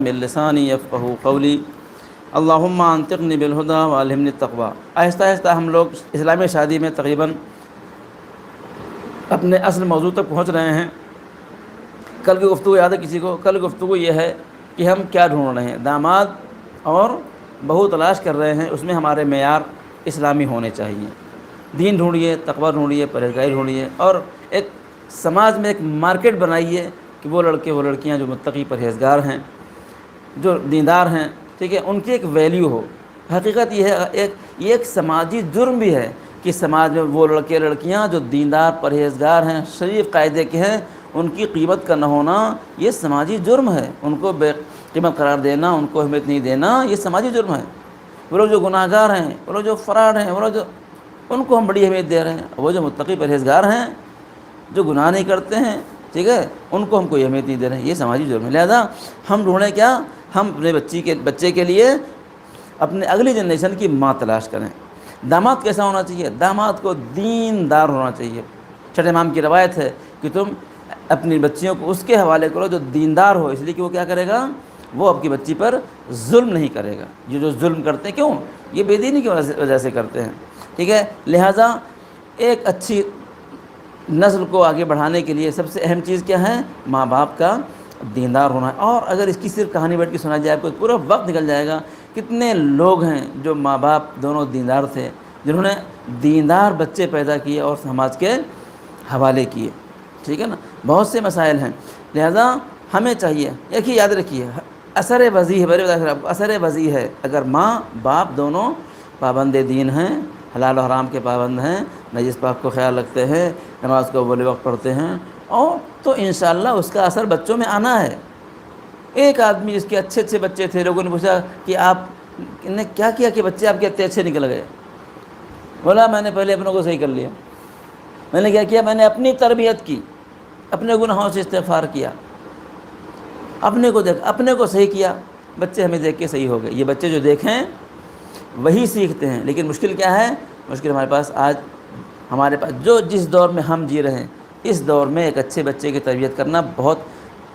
من لسانی یفقهوا قولی اللہم انطقنی بالہدی وعلمنی التقوی۔ آہستہ آہستہ ہم لوگ اسلامی شادی میں تقریباً اپنے اصل موضوع تک پہنچ رہے ہیں۔ کل کی گفتگو یاد ہے کسی کو؟ کل کی گفتگو یہ ہے کہ ہم کیا ڈھونڈ رہے ہیں، داماد اور بہو تلاش کر رہے ہیں، اس میں ہمارے معیار اسلامی ہونے چاہیے۔ دین ڈھونڈیے، تقوی ڈھونڈیے، پرہیزگاری ڈھونڈیے، اور ایک سماج میں ایک مارکیٹ بنائیے کہ وہ لڑکے وہ لڑکیاں جو متقی پرہیزگار ہیں، جو دیندار ہیں، ٹھیک ہے، ان کی ایک ویلیو ہو۔ حقیقت یہ ہے، یہ ایک سماجی جرم بھی ہے کہ سماج میں وہ لڑکے لڑکیاں جو دیندار پرہیزگار ہیں، شریف قاعدے کے ہیں، ان کی قیمت کا نہ ہونا یہ سماجی جرم ہے۔ ان کو بے قیمت قرار دینا، ان کو اہمیت نہیں دینا، یہ سماجی جرم ہے۔ وہ لوگ جو گناہ گار ہیں، وہ لوگ جو فراڈ ہیں، وہ لوگ جو ان کو ہم بڑی اہمیت دے رہے ہیں، وہ جو متقی پرہیزگار ہیں، جو گناہ نہیں کرتے ہیں، ٹھیک ہے، ان کو ہم کوئی اہمیت نہیں دے رہے ہیں، یہ سماجی جرم ہے۔ لہذا ہم ڈھونڈیں کیا؟ ہم اپنے بچے کے لیے اپنے اگلی جنریشن کی ماں تلاش کریں۔ داماد کیسا ہونا چاہیے؟ داماد کو دیندار ہونا چاہیے۔ چھٹے امام کی روایت ہے کہ تم اپنی بچیوں کو اس کے حوالے کرو جو دیندار ہو، اس لیے کہ وہ کیا کرے گا؟ وہ آپ کی بچی پر ظلم نہیں کرے گا۔ یہ جو ظلم کرتے ہیں، کیوں؟ یہ بے دینی کی وجہ سے کرتے ہیں، ٹھیک ہے۔ لہٰذا ایک اچھی نسل کو آگے بڑھانے کے لیے سب سے اہم چیز کیا ہے؟ ماں باپ کا دیندار ہونا ہے۔ اور اگر اس کی صرف کہانی بیٹھ کے سنا جائے، آپ کو پورا وقت نکل جائے گا۔ کتنے لوگ ہیں جو ماں باپ دونوں دیندار تھے، جنہوں نے دیندار بچے پیدا کیے اور سماج کے حوالے کیے، ٹھیک ہے نا۔ بہت سے مسائل ہیں، لہذا ہمیں چاہیے، ایک ہی یاد رکھیے، اثر وضیح ہے، اثر وضیح ہے اگر ماں باپ دونوں پابند دین ہیں، حلال و حرام کے پابند ہیں، نجس پاک کو خیال رکھتے ہیں، نماز کو اول وقت پڑھتے ہیں، اور تو انشاءاللہ اس کا اثر بچوں میں آنا ہے۔ ایک آدمی جس کے اچھے اچھے بچے تھے، لوگوں نے پوچھا کہ آپ نے کیا کیا کہ بچے آپ کے اتنے اچھے نکل گئے؟ بولا میں نے پہلے اپنوں کو صحیح کر لیا۔ میں نے کیا کیا؟ میں نے اپنی تربیت کی، اپنے گناہوں سے استغفار کیا، اپنے کو صحیح کیا، بچے ہمیں دیکھ کے صحیح ہو گئے۔ یہ بچے جو دیکھیں وہی سیکھتے ہیں، لیکن مشکل کیا ہے؟ مشکل ہمارے پاس جو جس دور میں ہم جی رہے ہیں، اس دور میں ایک اچھے بچے کی تربیت کرنا بہت،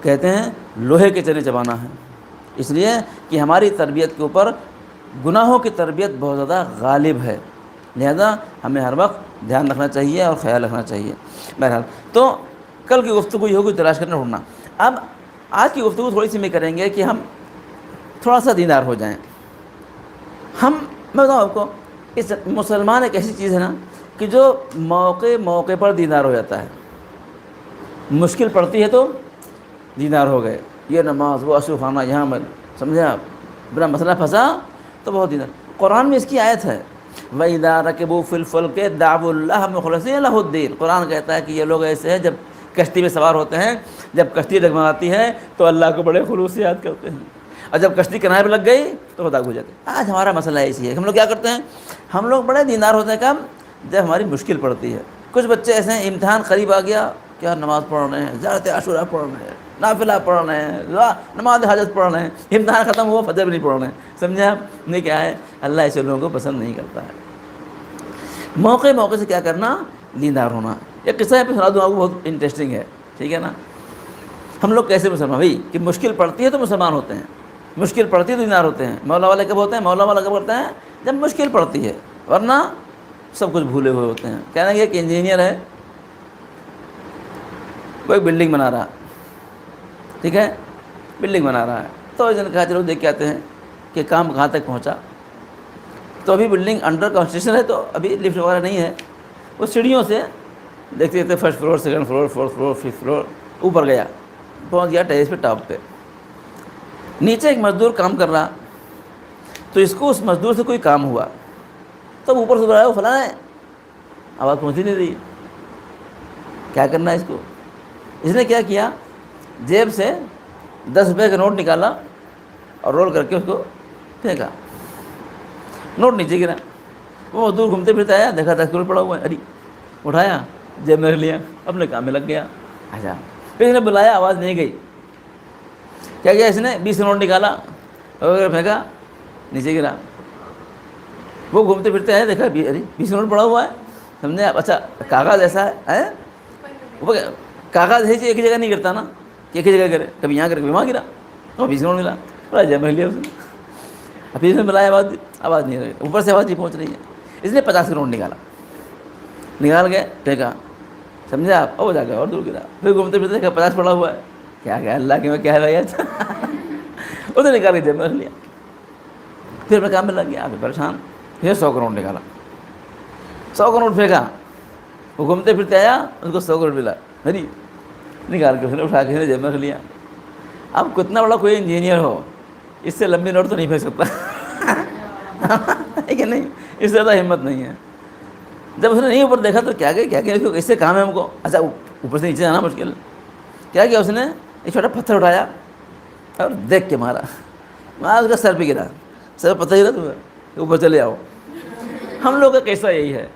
کہتے ہیں، لوہے کے چنے چبانا ہے، اس لیے کہ ہماری تربیت کے اوپر گناہوں کی تربیت بہت زیادہ غالب ہے۔ لہذا ہمیں ہر وقت دھیان رکھنا چاہیے اور خیال رکھنا چاہیے۔ بہرحال تو کل کی گفتگو یہ ہوگی تلاش کرنا ڈھونڈنا۔ اب آج کی گفتگو تھوڑی سی میں کریں گے کہ ہم تھوڑا سا دیندار ہو جائیں۔ میں بتاؤں آپ کو، اس مسلمان ایک ایسی چیز ہے نا کہ جو موقع پر دیندار ہو جاتا ہے۔ مشکل پڑتی ہے تو دیندار ہو گئے، یہ نماز، وہ اشو خانہ، یہاں میں سمجھے آپ، بنا مسئلہ پھنسا تو بہت دیندار۔ قرآن میں اس کی آیت ہے، وَإِذَا رَكِبُوا فِي الْفُلْكِ دَعَوُا اللَّهَ مُخْلِصِينَ لَهُ الدِّينَ۔ قرآن کہتا ہے کہ یہ لوگ ایسے ہیں، جب کشتی میں سوار ہوتے ہیں، جب کشتی ڈگمگاتی ہے تو اللہ کو بڑے خلوص سے یاد کرتے ہیں، اور جب کشتی کنارے پہ لگ گئی تو خدا کو جاتے ہیں۔ آج ہمارا مسئلہ ایسی ہے کہ ہم لوگ کیا کرتے ہیں؟ ہم لوگ بڑے دیندار ہوتے ہیں کب؟ جب ہماری مشکل پڑتی ہے۔ کچھ بچے ایسے ہیں، امتحان قریب آ گیا، کیا نماز پڑھ رہے ہیں، زیارت عاشورہ پڑھ رہے ہیں، نافلہ پڑھ رہے ہیں، نماز حاجت پڑھ رہے ہیں، امتحان ختم ہوا فجر بھی نہیں پڑھ رہے ہیں، سمجھے آپ نے؟ کیا ہے، اللہ ایسے لوگوں کو پسند نہیں کرتا ہے۔ موقع سے کیا کرنا؟ دیندار ہونا۔ ایک قصہ ہے، سنا دوں آپ کو، بہت انٹرسٹنگ ہے، ٹھیک ہے نا۔ ہم لوگ کیسے مسلمان بھائی کہ مشکل پڑتی ہے تو مسلمان ہوتے ہیں، مشکل پڑتی ہے تو دیندار ہوتے ہیں۔ مولا والے کب ہوتے ہیں؟ مولا والا کب کرتے ہیں؟ جب مشکل پڑتی ہے، ورنہ سب کچھ بھولے ہوئے ہوتے ہیں۔ کہنے گے کہ انجینئر ہے، کوئی بلڈنگ بنا رہا، ٹھیک ہے، بلڈنگ بنا رہا ہے، تو اس نے کہا چلو دیکھ کے آتے ہیں کہ کام کہاں تک پہنچا۔ تو ابھی بلڈنگ انڈر کنسٹرکشن ہے، تو ابھی لفٹ وغیرہ نہیں ہے۔ وہ سیڑھیوں سے دیکھتے دیکھتے first floor, second floor, fourth floor, fifth floor, اوپر گیا، پہنچ گیا ٹیریس پہ، ٹاپ پہ۔ نیچے ایک مزدور کام کر رہا، تو اس کو اس مزدور سے کوئی کام ہوا، تو اوپر سے بلایا، وہ فلاں ہے، آواز پہنچی نہیں رہی، کیا کرنا ہے اس کو؟ اس نے کیا کیا؟ جیب سے 10 روپے کا نوٹ نکالا اور رول کر کے اس کو پھینکا، نوٹ نیچے گرا۔ وہ مزدور گھومتے پھرتے آیا، دیکھا 10 روپے پڑا ہوا ہے، ارے اٹھایا، جیب میں رکھ لیا، اپنے کام میں لگ گیا۔ اچھا، پھر اس نے بلایا، آواز نہیں گئی، کیا کیا اس نے؟ 20 کا نوٹ نکالا اور پھینکا، نیچے گرا۔ وہ گھومتے پھرتے آئے، دیکھا ارے 20 نوٹ پڑا ہوا ہے، سمجھے آپ؟ اچھا، کاغذ ایسا ہے، کاغذ ہے ایک ہی جگہ نہیں گرتا نا، کہ ایک ہی جگہ گرے، کبھی یہاں گرے کبھی وہاں گرا، اور 20 نوٹ ملا۔ بڑا جمع لیا اس نے. ابھی اس میں بلایا آواز نہیں رہی, اوپر سے آواز نہیں پہنچ رہی ہے. اس نے 50 کروڑ نکال کے پھینکا, سمجھے آپ, اور جا کے اور دور گرا. پھر گھومتے پھرتے دیکھا 50 پڑا ہوا ہے. کیا اللہ کے میں کیا ہے بھائی, اس نے نکال کے جیب میں رکھ لیا. پھر اپنے کام میں لگ گیا, آپ پریشان. پھر 100 کروڑ نکالا, 100 کروڑ پھینکا. وہ گھومتے پھرتے آیا, اس کو 100 کروڑ ملا, نہیں نکال کے اس نے اٹھا کے جیب میں رکھ لیا. اب کتنا بڑا کوئی انجینئر ہو, اس سے لمبی نوٹ تو نہیں پھینک سکتا ہے کہ نہیں, اس سے زیادہ ہمت نہیں ہے. جب اس نے نہیں اوپر دیکھا تو کیا اس سے کام ہے ہم کو. اچھا اوپر سے نیچے آنا مشکل. کیا اس نے ایک چھوٹا پتھر اٹھایا اور دیکھ کے مارا اس کا سر پہ گرا. سر پتہ ہی رہا تمہیں, اوپر چلے آؤ. ہم لوگ کا قصہ یہی ہے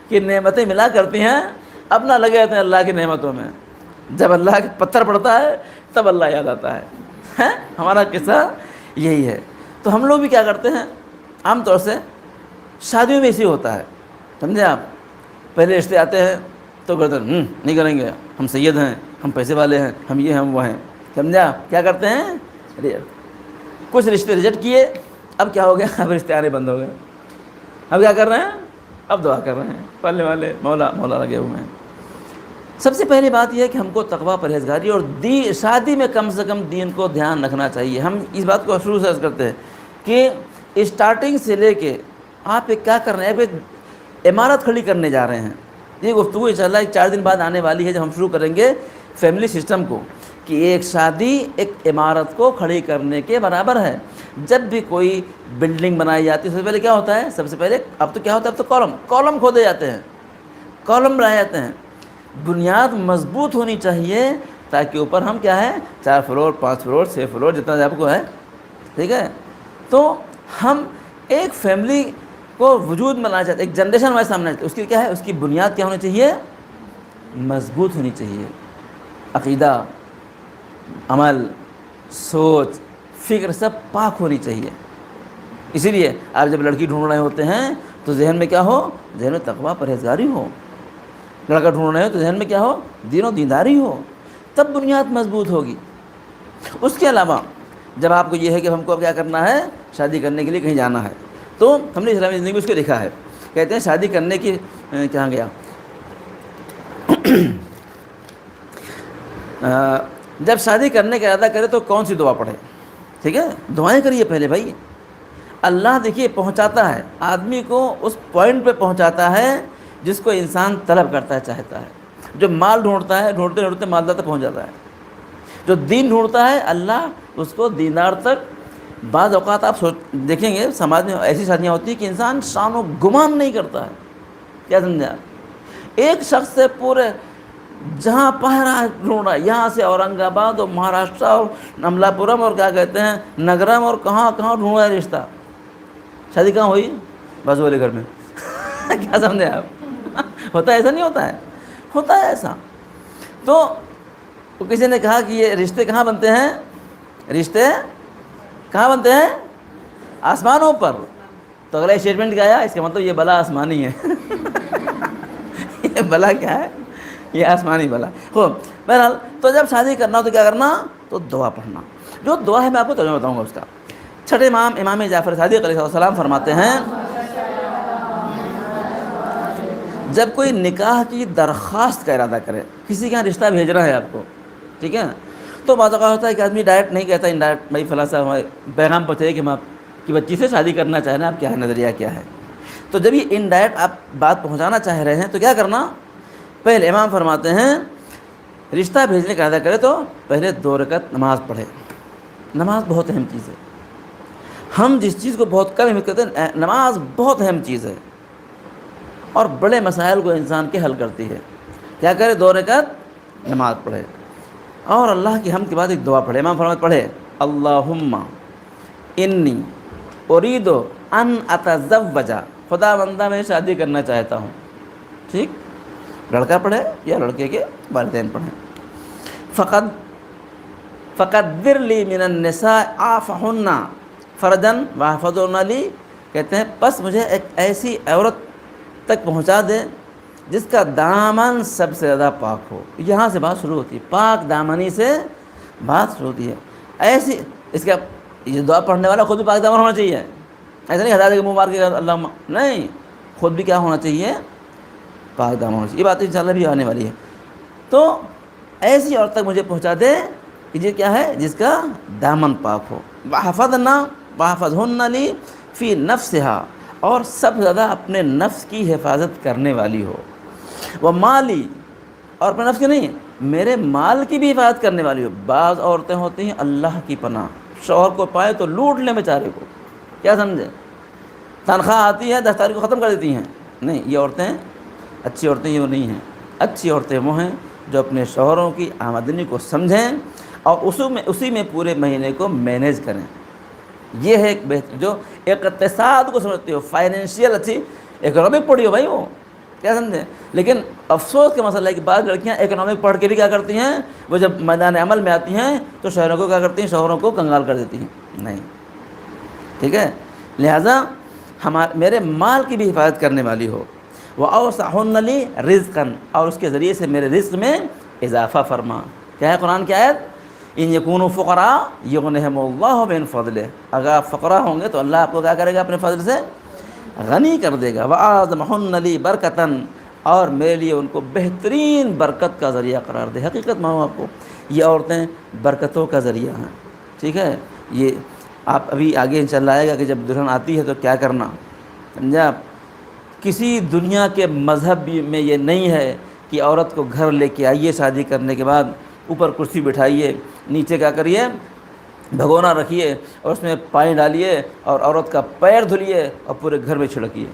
کہ نعمتیں ملا کرتی ہیں, اپنا لگے رہتے ہیں اللہ کی نعمتوں میں. جب اللہ کا پتھر پڑتا ہے تب اللہ یاد آتا ہے. ہمارا قصہ یہی ہے. تو ہم لوگ بھی کیا کرتے ہیں, عام طور سے شادیوں میں اسی ہوتا ہے, سمجھے آپ. پہلے رشتے آتے ہیں تو کہتے ہیں نہیں کریں گے, ہم سید ہیں, ہم پیسے والے ہیں, ہم یہ ہیں, ہم وہ ہیں. سمجھا, کیا کرتے ہیں, کچھ رشتے ریجیکٹ کیے. اب کیا ہو گیا, اب رشتے آنے بند ہو گئے. اب کیا کر رہے ہیں, اب دعا کر رہے ہیں, پالنے والے مولا لگے ہوئے ہیں. سب سے پہلی بات یہ ہے کہ ہم کو تقویٰ, پرہیزگاری اور شادی میں کم سے کم دین کو دھیان رکھنا چاہیے. ہم اس بات کو شروع سے عرض کرتے ہیں کہ اسٹارٹنگ سے لے کے آپ ایک کیا کر رہے ہیں, ایک عمارت کھڑی کرنے جا رہے ہیں. یہ گفتگو انشاءاللہ 4 دن بعد آنے والی ہے, جب ہم شروع کریں گے فیملی سسٹم کو, کہ ایک شادی ایک عمارت کو کھڑی کرنے کے برابر ہے. جب بھی کوئی بلڈنگ بنائی جاتی ہے سب سے پہلے کیا ہوتا ہے, سب سے پہلے اب تو کیا ہوتا ہے, اب تو کالم کھودے جاتے ہیں, کالم بنائے جاتے ہیں. بنیاد مضبوط ہونی چاہیے تاکہ اوپر ہم کیا ہے 4 فلور 5 فلور 6 فلور جتنا آپ کو ہے, ٹھیک ہے. تو ہم ایک فیملی کو وجود میں لانا چاہتے ہیں, ایک جنریشن ہمارے سامنے آتی ہے. اس کی کیا ہے, اس کی بنیاد کیا ہونی چاہیے, مضبوط ہونی چاہیے. عقیدہ, عمل, سوچ, فکر سب پاک ہونی چاہیے. اسی لیے آپ جب لڑکی ڈھونڈ رہے ہوتے ہیں تو ذہن میں کیا ہو, ذہن میں تقویٰ, پرہیزگاری ہو. لڑکا ڈھونڈ رہے ہو تو ذہن میں کیا ہو, دین و دینداری ہو, تب بنیاد مضبوط ہوگی. اس کے علاوہ جب آپ کو یہ ہے کہ ہم کو کیا کرنا ہے, شادی کرنے کے لیے کہیں جانا ہے, تو ہم نے اسلامی زندگی میں اس کو لکھا ہے. کہتے ہیں شادی کرنے کی کہاں گیا, جب شادی کرنے کا ارادہ کرے تو کون سی دعا پڑھے. ٹھیک ہے, دعائیں کریے پہلے بھائی. اللہ دیکھیے پہنچاتا ہے آدمی کو, اس پوائنٹ پہ پہنچاتا ہے جس کو انسان طلب کرتا ہے, چاہتا ہے. جو مال ڈھونڈتا ہے, ڈھونڈتے ڈھونڈتے مالدار تک پہنچ جاتا ہے. جو دین ڈھونڈتا ہے, اللہ اس کو دیندار تک. بعض اوقات آپ دیکھیں گے سماج میں ایسی شادیاں ہوتی ہیں کہ انسان شان و گمان نہیں کرتا ہے. کیا سمجھا, ایک شخص سے پورے جہاں پہرا ڈھونڈ رہا ہے, یہاں سے اورنگ آباد اور مہاراشٹر اور نملا پورم اور کیا کہتے ہیں نگرم اور کہاں کہاں ڈھونڈ رہا ہے رشتہ. شادی کہاں ہوئی, بازو والے گھر میں. کیا سمجھے آپ, ہوتا ہے ایسا, نہیں ہوتا ہے, ہوتا ہے ایسا. تو کسی نے کہا کہ یہ رشتے کہاں بنتے ہیں, رشتے کہاں بنتے ہیں, آسمانوں پر. تو اگلا اسٹیٹمنٹ کیا آیا, اس کا مطلب یہ بلا آسمانی ہے. یہ بلا کیا ہے, یہ آسمانی بلا. خوب, بہرحال تو جب شادی کرنا ہو تو کیا کرنا, تو دعا پڑھنا. جو دعا ہے میں آپ کو ترجمہ بتاؤں گا اس کا. چھٹے امام جعفر صادق علیہ السلام فرماتے ہیں, جب کوئی نکاح کی درخواست کا ارادہ کرے, کسی کے یہاں رشتہ بھیجنا ہے آپ کو, ٹھیک ہے, تو بعض اوقات ہوتا ہے کہ آدمی ڈائریکٹ نہیں کہتا, انڈائریکٹ, بھائی فلاں صاحب پیغام پہنچے کہ ہم آپ کی بچی سے شادی کرنا چاہ رہے ہیں, آپ کیا ہے نظریہ کیا ہے. تو جب یہ انڈائریکٹ آپ بات پہنچانا چاہ رہے ہیں تو کیا کرنا, پہلے امام فرماتے ہیں رشتہ بھیجنے کا ارادہ کرے تو پہلے 2 رکعت نماز پڑھے. نماز بہت اہم چیز ہے. ہم جس چیز کو بہت کم اہمیت کرتے ہیں, نماز بہت اہم چیز ہے اور بڑے مسائل کو انسان کے حل کرتی ہے. کیا کرے, 2 رکعت نماز پڑھے اور اللہ کی حمد کے بعد ایک دعا پڑھے. امام فرماتے پڑھے, اللہم انی ارید ان اتزوج, خدا بندہ میں شادی کرنا چاہتا ہوں. ٹھیک, لڑکا پڑھے یا لڑکے کے والدین پڑھیں. فقدر لی من النساء عافہن فرجن واحفظن لی, کہتے ہیں پس مجھے ایک ایسی عورت تک پہنچا دے جس کا دامن سب سے زیادہ پاک ہو. یہاں سے بات شروع ہوتی ہے, پاک دامنی سے بات شروع ہوتی ہے. ایسی اس کا یہ دعا پڑھنے والا خود بھی پاک دامن ہونا چاہیے، ایسا نہیں ہزار کے منہ مار کے اللہ نہیں، خود بھی کیا ہونا چاہیے، پاک دامن ہونا چاہیے. یہ بات انشاءاللہ بھی آنے والی ہے. تو ایسی عورت تک مجھے پہنچا دے کہ یہ کیا ہے، جس کا دامن پاک ہو. وَحَفَظْهُنَّ لِي فِي نَفْسِهَا، اور سب سے زیادہ اپنے نفس کی حفاظت کرنے والی ہو. وَمَالِي، اور اپنے نفس کی نہیں، میرے مال کی بھی حفاظت کرنے والی ہو. بعض عورتیں ہوتی ہیں اللہ کی پناہ، شوہر کو پائے تو لوٹ لیں بیچارے کو، کیا سمجھے، تنخواہ آتی ہے 10 تاریخ کو ختم کر دیتی ہیں. نہیں، یہ عورتیں اچھی عورتیں یہ نہیں ہیں. اچھی عورتیں وہ ہیں جو اپنے شوہروں کی آمدنی کو سمجھیں اور اسی میں پورے مہینے کو مینیج کریں. یہ ہے ایک بہتر جو اقتصاد کو سمجھتی ہو، فائنینشیل اچھی اکنامک پڑھی ہو بھائی، وہ کیا سمجھیں. لیکن افسوس کا مسئلہ ہے کہ بعض لڑکیاں اکنامک پڑھ کے بھی کیا کرتی ہیں، وہ جب میدان عمل میں آتی ہیں تو شوہروں کو کیا کرتی ہیں، شوہروں کو کنگال کر دیتی ہیں. نہیں، ٹھیک ہے. لہٰذا میرے مال کی بھی حفاظت کرنے والی ہو. وَأَوْسَعْهُنَّ لِي رِزْقًا، اور اس کے ذریعے سے میرے رزق میں اضافہ فرما. کیا ہے قرآن کی آیت، ان یکونوا فقراء یغنہم اللہ من فضلہ، اگر آپ فقراء ہوں گے تو اللہ آپ کو کیا کرے گا، اپنے فضل سے غنی کر دے گا. وَأَعْظَمَهُنَّ لِي بَرْكَةً، اور میرے لیے ان کو بہترین برکت کا ذریعہ قرار دے. حقیقت مانو آپ کو، یہ عورتیں برکتوں کا ذریعہ ہیں. ٹھیک ہے. یہ آپ ابھی آگے انشاءاللہ آئے گا کہ جب دلہن آتی ہے تو کیا کرنا، سمجھا آپ. کسی دنیا کے مذہب میں یہ نہیں ہے کہ عورت کو گھر لے کے آئیے شادی کرنے کے بعد، اوپر کرسی بٹھائیے، نیچے کیا کریے، بھگونا رکھیے اور اس میں پانی ڈالیے اور عورت کا پیر دھلیے اور پورے گھر میں چھڑکیے.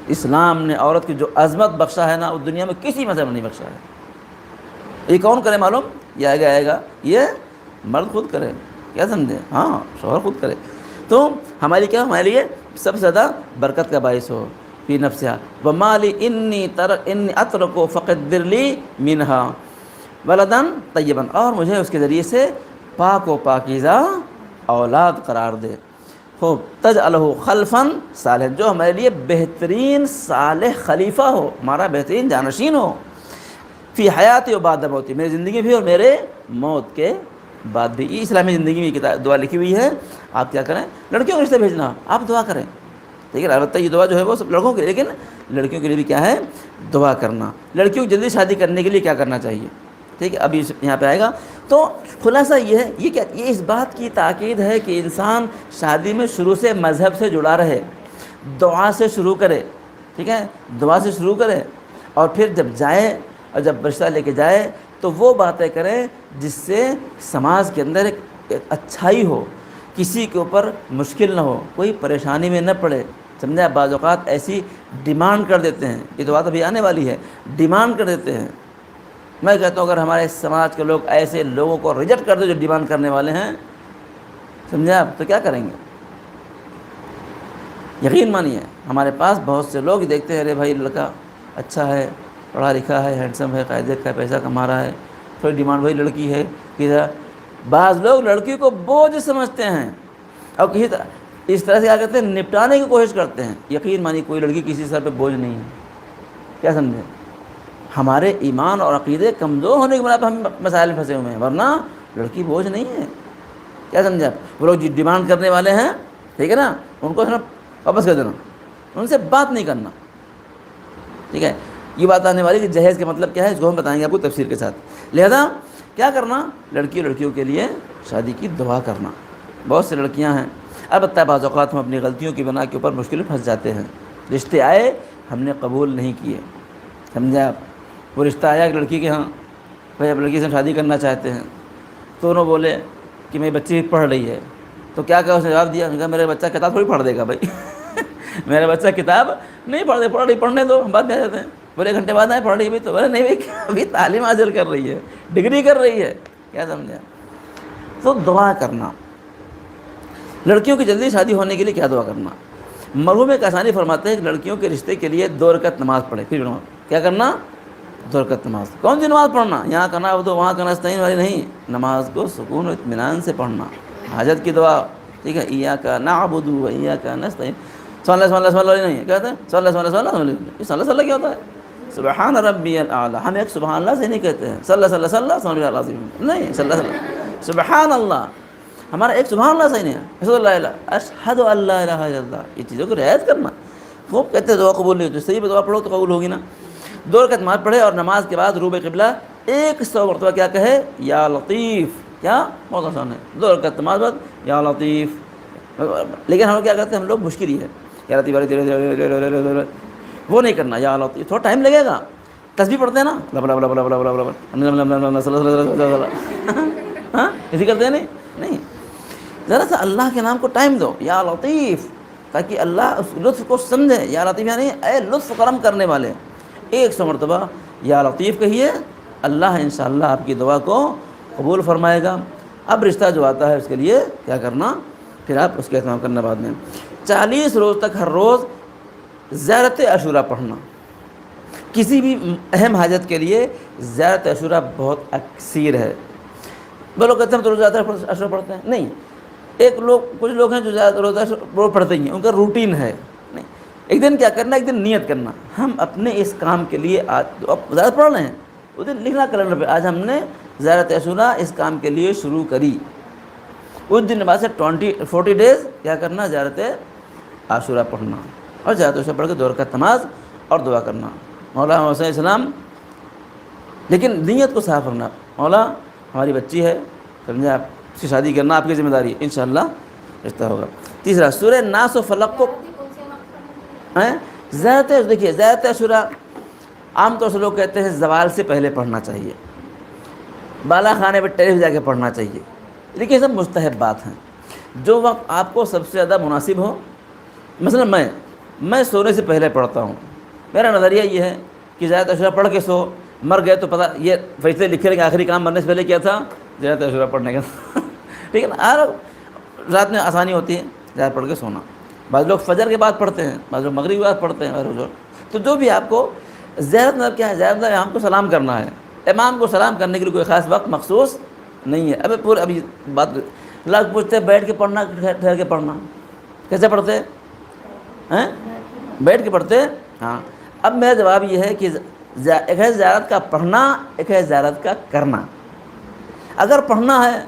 اسلام نے عورت کی جو عظمت بخشا ہے نا، وہ دنیا میں کسی مذہب نے نہیں بخشا ہے. یہ کون کرے معلوم، یہ آئے گا یہ مرد خود کرے. کیا سمجھے، ہاں شوہر خود کرے. تو ہماری کیا، ہمارے لیے سب سے زیادہ برکت کا باعث ہو. فی نفسہا ومالی انی اترکو فقدر لی منہا ولدن طیبا، اور مجھے اس کے ذریعے سے پاک و پاکیزہ اولاد قرار دے. خوب تجعلہ خلفا صالح، جو ہمارے لیے بہترین صالح خلیفہ ہو، ہمارا بہترین جانشین ہو. فی حیاتی و بعد موتی، میری زندگی بھی اور میرے موت کے بعد بھی. یہ اسلامی زندگی میں کتاب دعا لکھی ہوئی ہے. آپ کیا کریں، لڑکیوں کو رشتے بھیجنا، آپ دعا کریں. ٹھیک ہے. البتہ یہ دعا جو ہے وہ سب لڑکوں کے لیے، لیکن لڑکیوں کے لیے بھی کیا ہے، دعا کرنا. لڑکیوں کو جلدی شادی کرنے کے لیے کیا کرنا چاہیے، ٹھیک ہے، ابھی یہاں پہ آئے گا. تو خلاصہ یہ ہے، یہ اس بات کی تاکید ہے کہ انسان شادی میں شروع سے مذہب سے جڑا رہے، دعا سے شروع کرے. ٹھیک ہے، دعا سے شروع کرے اور پھر جب جائے اور جب رشتہ لے کے جائے تو وہ باتیں کریں جس سے سماج کے اندر ایک اچھائی ہو، کسی کے اوپر مشکل نہ ہو، کوئی پریشانی میں نہ پڑے. سمجھا. بعض اوقات ایسی ڈیمانڈ کر دیتے ہیں، یہ تو بات ابھی آنے والی ہے، ڈیمانڈ کر دیتے ہیں. میں کہتا ہوں اگر ہمارے سماج کے لوگ ایسے لوگوں کو ریجیکٹ کر دیں جو ڈیمانڈ کرنے والے ہیں، سمجھا آپ، تو کیا کریں گے. یقین مانیے ہمارے پاس بہت سے لوگ دیکھتے ہیں، ارے بھائی لڑکا اچھا ہے، پڑھا لکھا ہے، ہینڈسم ہے، قاعدے کا پیسہ کما رہا ہے، تھوڑی ڈیمانڈ بھائی لڑکی ہے. بعض لوگ لڑکی کو بوجھ سمجھتے ہیں اور کسی طرح اس طرح سے کیا کرتے ہیں، نپٹانے کی کوشش کرتے ہیں. یقین مانی کوئی لڑکی کسی سر پہ بوجھ نہیں ہے. کیا سمجھیں، ہمارے ایمان اور عقیدے کمزور ہونے کے بنا پر ہم مسائل پھنسے ہوئے ہیں، ورنہ لڑکی بوجھ نہیں ہے. کیا سمجھے آپ. وہ لوگ ڈیمانڈ کرنے والے ہیں، ٹھیک ہے نا، ان کو واپس کر دینا، ان سے بات نہیں کرنا. ٹھیک ہے. یہ بات آنے والی کہ جہیز کا مطلب کیا ہے، اس کو ہم بتائیں گے آپ کو تفسیر کے ساتھ. لہذا کیا کرنا، لڑکیوں کے لیے شادی کی دعا کرنا. بہت سی لڑکیاں ہیں، البتہ بعض اوقات ہم اپنی غلطیوں کی بنا کے اوپر مشکل پھنس جاتے ہیں. رشتے آئے، ہم نے قبول نہیں کیے. سمجھا آپ. وہ رشتہ آیا ایک لڑکی کے ہاں، بھائی اب لڑکی سے شادی کرنا چاہتے ہیں، تو انہوں بولے کہ میری بچی پڑھ رہی ہے. تو کیا کہا، اس نے جواب دیا، کہا میرے بچہ کتاب تھوڑی پڑھ دے گا بھائی. میرا بچہ کتاب نہیں پڑھ رہی، پڑھنے دو، ہم بعد میں آ جاتے ہیں. بولے 1 گھنٹے بعد آئے، پڑھ رہی ہے تو بولے نہیں بھائی، ابھی تعلیم حاصل کر رہی ہے، ڈگری کر رہی ہے. کیا سمجھا. تو دعا کرنا. لڑکیوں کی جلدی شادی ہونے کے لیے کیا دعا کرنا. مرحوم ایک آسانی فرماتے ہیں کہ لڑکیوں کے رشتے کے لیے 2 رکعت نماز پڑھے. پھر کیا کرنا، 2 رکعت نماز. کون سی نماز پڑھنا، یہاں کرنا وہ تو وہاں کرنا نستعین والی نہیں. نماز کو سکون و اطمینان سے پڑھنا. حاجت کی دعا، ٹھیک ہے، ایاک نعبد و ایاک نستعین. صلی اللہ نہیں کہتے ہیں، صلی اللہ کیا ہوتا ہے، سبحان ربی الاعلی. ہم ایک سبحان اللہ سے نہیں کہتے ہیں، صلی اللہ نہیں، صلی اللہ سبحان اللہ. ہمارا ایک سبحان اللہ صحیح نہیں ہے، اشہد اللہ الہ اشہد اللہ الہ الا اللہ، یہ چیزوں کو رعایت کرنا. وہ کہتے ہیں دعا قبول نہیں ہوتی، صحیح میں دعا پڑھو تو قبول ہوگی نا. 2 رکعت نماز پڑھے اور نماز کے بعد روبِ قبلہ 100 مرتبہ کیا کہے؟ یا لطیف. کیا بہت آسان ہے. 2 رکعت نماز بعد یا لطیف. لیکن ہم لوگ کیا کرتے ہیں؟ ہم لوگ مشکل ہی ہے یا لطیف، وہ نہیں کرنا. یا لطیف تھوڑا ٹائم لگے گا. تسبیح پڑھتے ہیں نا، ہاں اسی کرتے ہیں نہیں. ذرا سا اللہ کے نام کو ٹائم دو، یا لطیف، تاکہ اللہ اس لطف کو سمجھے. یا لطیف یعنی اے لطف کرم کرنے والے. 100 مرتبہ یا لطیف کہیے، اللہ انشاءاللہ آپ کی دعا کو قبول فرمائے گا. اب رشتہ جو آتا ہے اس کے لیے کیا کرنا؟ پھر آپ اس کا اہتمام کرنا بعد میں. 40 روز تک ہر روز زیارت عاشورہ پڑھنا. کسی بھی اہم حاجت کے لیے زیارت عاشورہ بہت اکثیر ہے. وہ لوگ کہتے ہیں ہم تو روز زیارت عاشورہ پڑھتے ہیں. نہیں، کچھ لوگ ہیں جو روزہ عاشورہ پڑھتے ہی ہیں، ان کا روٹین ہے. نہیں، ایک دن کیا کرنا، ایک دن نیت کرنا، ہم اپنے اس کام کے لیے آج زیارت پڑھ رہے ہیں، اس دن لکھنا کیلنڈر پہ آج ہم نے زیارت عاشورہ اس کام کے لیے شروع کری. اس دن بعد سے 40 ڈیز کیا کرنا؟ زیارت عاشورہ پڑھنا. اور زیارت عاشورہ پڑھ کے 2 رکعت نماز اور دعا کرنا. مولا حسین السلام، لیکن نیت کو صاف رکھنا. مولا ہماری بچی ہے، سمجھے آپ، اس کی شادی کرنا آپ کی ذمہ داری ہے، انشاءاللہ رشتہ ہوگا. تیسرا، سورہ ناس و فلق کو دیکھیے زیارت عاشورہ عام طور سے لوگ کہتے ہیں زوال سے پہلے پڑھنا چاہیے، بالا خانے پہ ٹیرف جا کے پڑھنا چاہیے. لیکن یہ سب مستحب بات ہیں. جو وقت آپ کو سب سے زیادہ مناسب ہو. مثلا میں سونے سے پہلے پڑھتا ہوں. میرا نظریہ یہ ہے کہ زیارت عاشورہ پڑھ کے سو، مر گئے تو پتہ یہ فیصلے لکھے رہیں کہ آخری کام مرنے سے پہلے کیا تھا؟ زیارت عاشورہ پڑھنے کا. ٹھیک ہے نا. رات میں آسانی ہوتی ہے زیارت پڑھ کے سونا. بعض لوگ فجر کے بعد پڑھتے ہیں، بعض لوگ مغرب کے بعد پڑھتے ہیں، تو جو بھی آپ کو زیارت مطلب کیا ہے؟ زیارت مطلب امام کو سلام کرنا ہے. امام کو سلام کرنے کے لیے کوئی خاص وقت مخصوص نہیں ہے. ابھی بات لوگ پوچھتے ہیں بیٹھ کے پڑھنا ٹھہر کے پڑھنا، کیسے پڑھتے ہیں؟ بیٹھ کے پڑھتے ہیں. ہاں، اب میرا جواب یہ ہے کہ ایک ہے زیارت کا پڑھنا، ایک ہے زیارت کا کرنا. اگر پڑھنا ہے